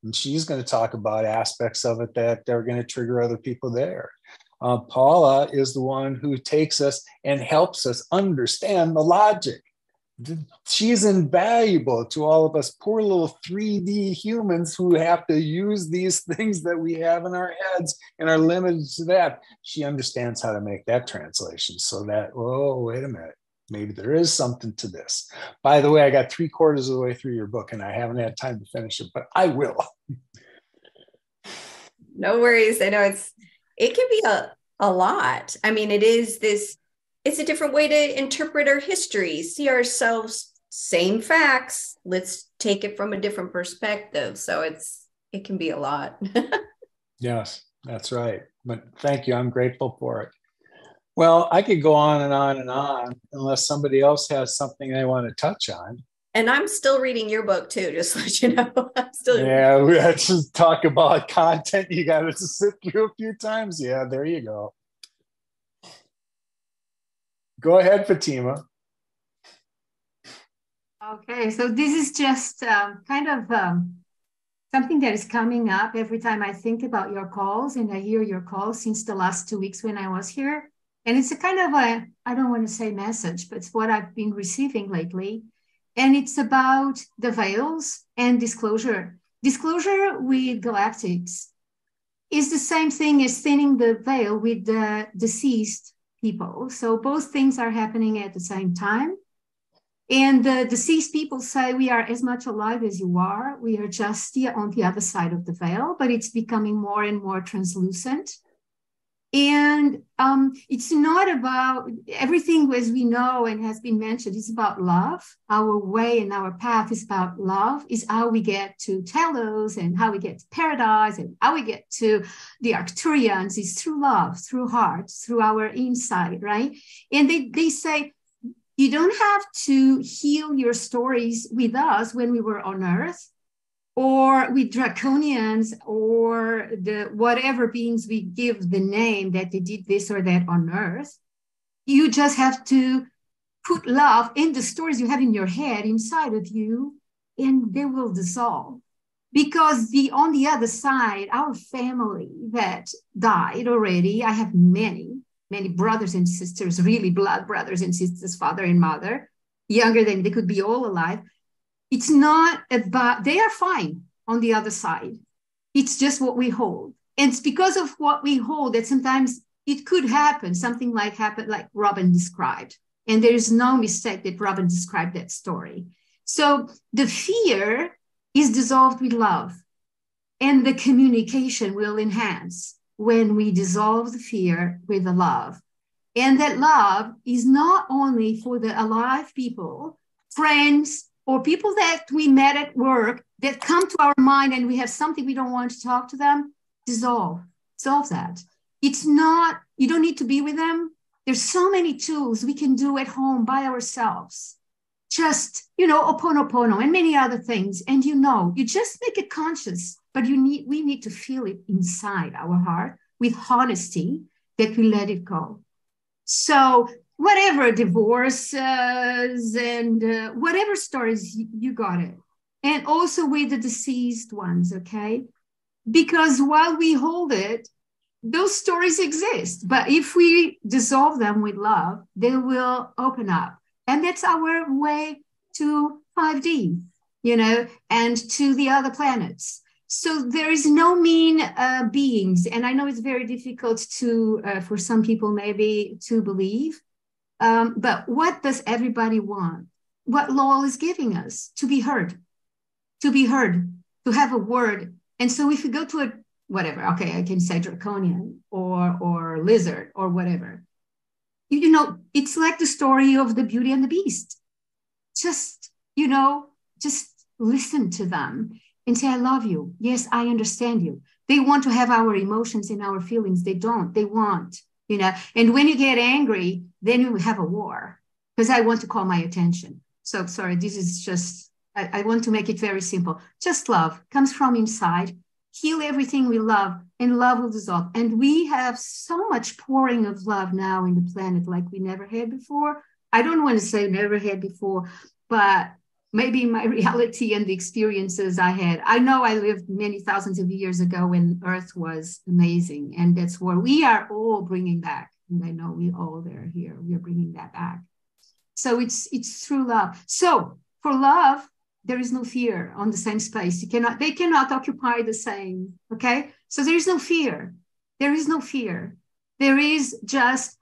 And she's going to talk about aspects of it that are going to trigger other people there. Paula is the one who takes us and helps us understand the logic. She's invaluable to all of us poor little 3D humans who have to use these things that we have in our heads and are limited to that. She understands how to make that translation so that, oh, wait a minute. Maybe there is something to this. By the way, I got 3/4 of the way through your book and I haven't had time to finish it, but I will. No worries. I know it can be a lot. I mean, it's a different way to interpret our history, see ourselves, same facts. Let's take it from a different perspective. So it can be a lot. Yes, that's right. But thank you. I'm grateful for it. Well, I could go on and on and on unless somebody else has something they want to touch on. And I'm still reading your book too, just to let you know. Yeah, we had to talk about content. You got to sit through a few times. Yeah, there you go. Go ahead, Fatima. Okay, so this is just kind of something that is coming up every time I think about your calls and I hear your calls since the last 2 weeks when I was here. And it's a kind of I don't want to say message, but it's what I've been receiving lately. And it's about the veils and disclosure. Disclosure with galactics is the same thing as thinning the veil with the deceased people. So both things are happening at the same time. And the deceased people say, we are as much alive as you are. We are just on the other side of the veil, but it's becoming more and more translucent. And it's not about everything as we know and has been mentioned. It's about love. Our way and our path is about love, is how we get to Telos and how we get to paradise and how we get to the Arcturians is through love, through heart, through our inside, right? And they say, you don't have to heal your stories with us when we were on Earth, or with draconians or the whatever beings we give the name that they did this or that on Earth. You just have to put love in the stories you have in your head, inside of you, and they will dissolve. Because on the other side, our family that died already, I have many brothers and sisters, really blood brothers and sisters, father and mother, younger than they could be all alive. It's not about, they are fine on the other side. It's just what we hold. And it's because of what we hold that sometimes it could happen, something like Robyn described. And there is no mistake that Robyn described that story. So the fear is dissolved with love, and the communication will enhance when we dissolve the fear with the love. And that love is not only for the alive people, friends, or people that we met at work that come to our mind and we have something we don't want to talk to them. Dissolve that. It's not, you don't need to be with them. There's so many tools we can do at home by ourselves. Just, Ho'oponopono and many other things. And you just make it conscious, but we need to feel it inside our heart with honesty that we let it go. So whatever divorces and whatever stories, you got it. And also with the deceased ones, okay? Because while we hold it, those stories exist. But if we dissolve them with love, they will open up. And that's our way to 5D, and to the other planets. So there is no mean beings. And I know it's very difficult for some people maybe to believe. But what does everybody want? What Lowell is giving us? To be heard, to have a word. And so if you go to whatever, okay, I can say draconian or lizard or whatever, it's like the story of the Beauty and the Beast. Just listen to them and say, I love you. Yes, I understand you. They want to have our emotions and our feelings. They don't. They want, and when you get angry, then you have a war because I want to call my attention. So sorry, this is just, I want to make it very simple. Just love comes from inside. Heal everything we love, and love will dissolve. And we have so much pouring of love now in the planet like we never had before. I don't want to say never had before, but maybe my reality and the experiences I had. I know I lived many thousands of years ago when Earth was amazing. And that's where we are all bringing back. And I know we all are here. We are bringing that back. So it's through love. So for love, there is no fear on the same space. They cannot occupy the same, okay? So there is no fear. There is no fear. There is just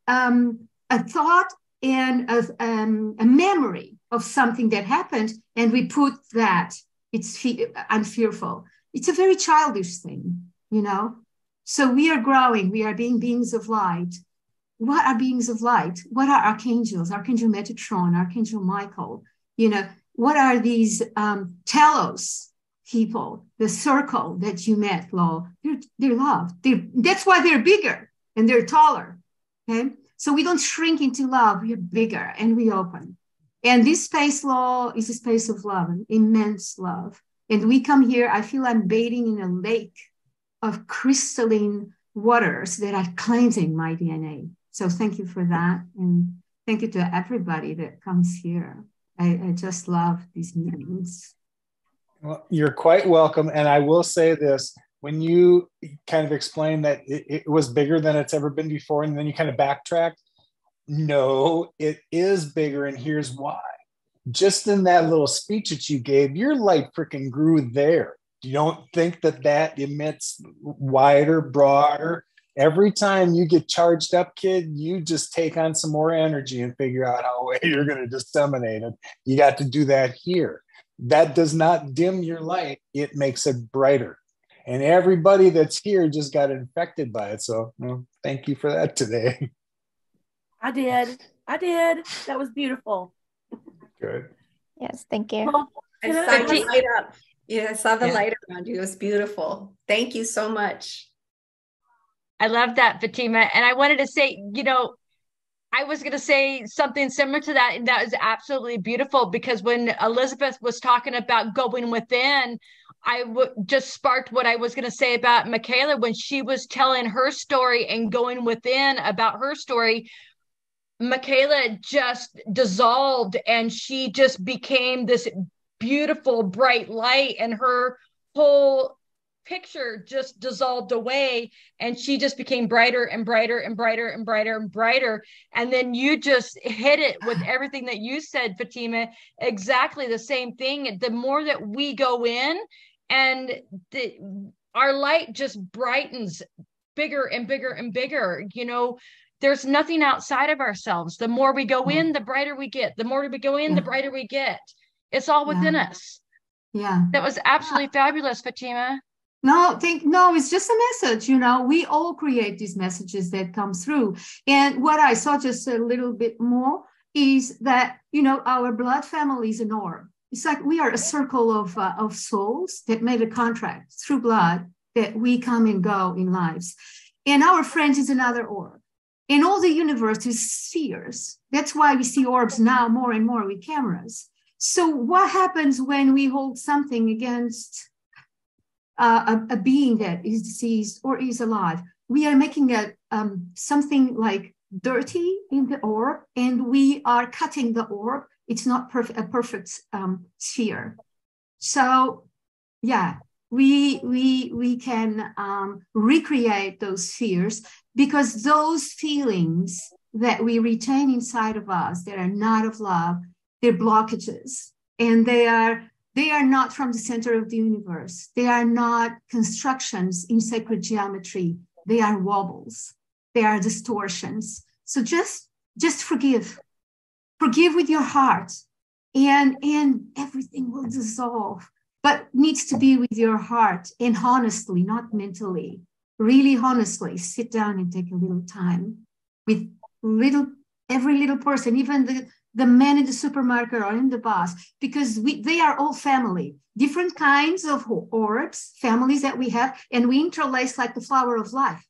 a thought and a memory of something that happened, and we put that, I'm fearful. It's a very childish thing, So we are growing. We are being beings of light. What are beings of light? What are archangels? Archangel Metatron, Archangel Michael, what are these telos people, the circle that you met, Lo? They're love. That's why they're bigger and they're taller, okay? So we don't shrink into love. We are bigger and we open. And this space, Lo, is a space of love, immense love. And we come here, I feel I'm bathing in a lake of crystalline waters that are cleansing my DNA. So thank you for that. And thank you to everybody that comes here. I just love these meetings. Well, you're quite welcome. And I will say this, when you kind of explained that it was bigger than it's ever been before, and then you kind of backtracked, no, it is bigger. And here's why. Just in that little speech that you gave, your light freaking grew there. You don't think that emits wider, broader? Every time you get charged up, kid, you just take on some more energy and figure out how you're going to disseminate it. You got to do that here. That does not dim your light. It makes it brighter. And everybody that's here just got infected by it. So thank you for that today. I did. That was beautiful. Good. Yes, thank you. Well, I saw the light up. Yeah, I saw the light around you. It was beautiful. Thank you so much. I love that, Fatima. And I wanted to say, I was going to say something similar to that. And that is absolutely beautiful, because when Elizabeth was talking about going within, just sparked what I was going to say about Michaela when she was telling her story and going within about her story. Michaela just dissolved and she just became this beautiful, bright light, and her whole picture just dissolved away, and she just became brighter and brighter and brighter and brighter and brighter. And then you just hit it with everything that you said, Fatima, exactly the same thing. The more that we go in, and our light just brightens bigger and bigger and bigger. There's nothing outside of ourselves. The more we go in, the brighter we get. The more we go in, the brighter we get. It's all within us. Yeah. That was absolutely fabulous, Fatima. No, it's just a message. We all create these messages that come through. And what I saw just a little bit more is that, our blood family is an orb. It's like we are a circle of souls that made a contract through blood that we come and go in lives. And our friend is another orb. And all the universe is spheres. That's why we see orbs now more and more with cameras. So what happens when we hold something against a being that is deceased or is alive? We are making something like dirty in the orb, and we are cutting the orb. It's not a perfect sphere. So yeah, we can recreate those spheres, because those feelings that we retain inside of us that are not of love, they're blockages, and they are not from the center of the universe. They are not constructions in sacred geometry. They are wobbles. They are distortions. So just forgive. Forgive with your heart, and everything will dissolve. But needs to be with your heart, and honestly, not mentally. Really honestly, sit down and take a little time with every little person, even the man in the supermarket or in the bus, because they are all family, different kinds of orbs, families that we have, and we interlace like the flower of life,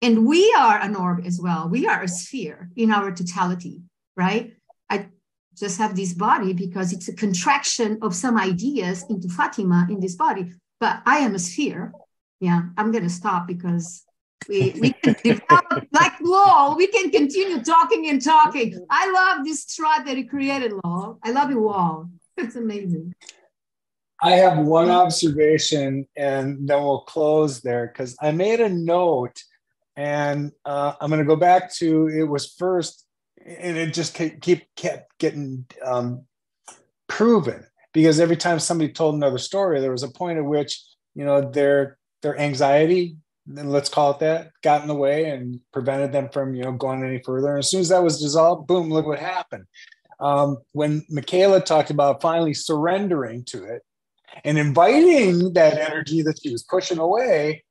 and we are an orb as well. We are a sphere in our totality, right? I just have this body because it's a contraction of some ideas into Fatima in this body, but I am a sphere. Yeah, I'm going to stop because we can develop like Lowell. We can continue talking and talking. I love this tribe that he created, Lowell. I love you all. It's amazing. I have one observation, and then we'll close there, because I made a note, and I'm going to go back to it was first, and it just kept getting proven, because every time somebody told another story, there was a point at which their anxiety, let's call it that, got in the way and prevented them from going any further. And as soon as that was dissolved, boom, look what happened. When Michaela talked about finally surrendering to it and inviting that energy that she was pushing away,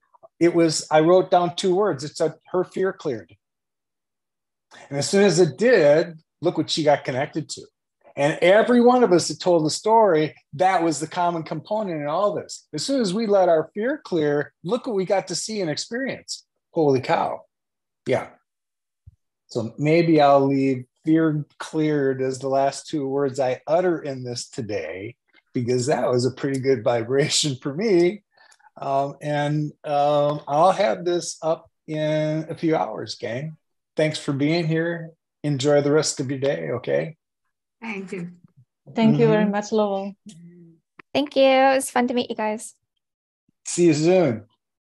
I wrote down 2 words. It said her fear cleared. And as soon as it did, look what she got connected to. And every one of us that told the story, that was the common component in all this. As soon as we let our fear clear, look what we got to see and experience. Holy cow. Yeah. So maybe I'll leave fear cleared as the last 2 words I utter in this today, because that was a pretty good vibration for me. And I'll have this up in a few hours, gang. Thanks for being here. Enjoy the rest of your day, okay? Thank you. Thank you very much, Lowell. Thank you. It was fun to meet you guys. See you soon.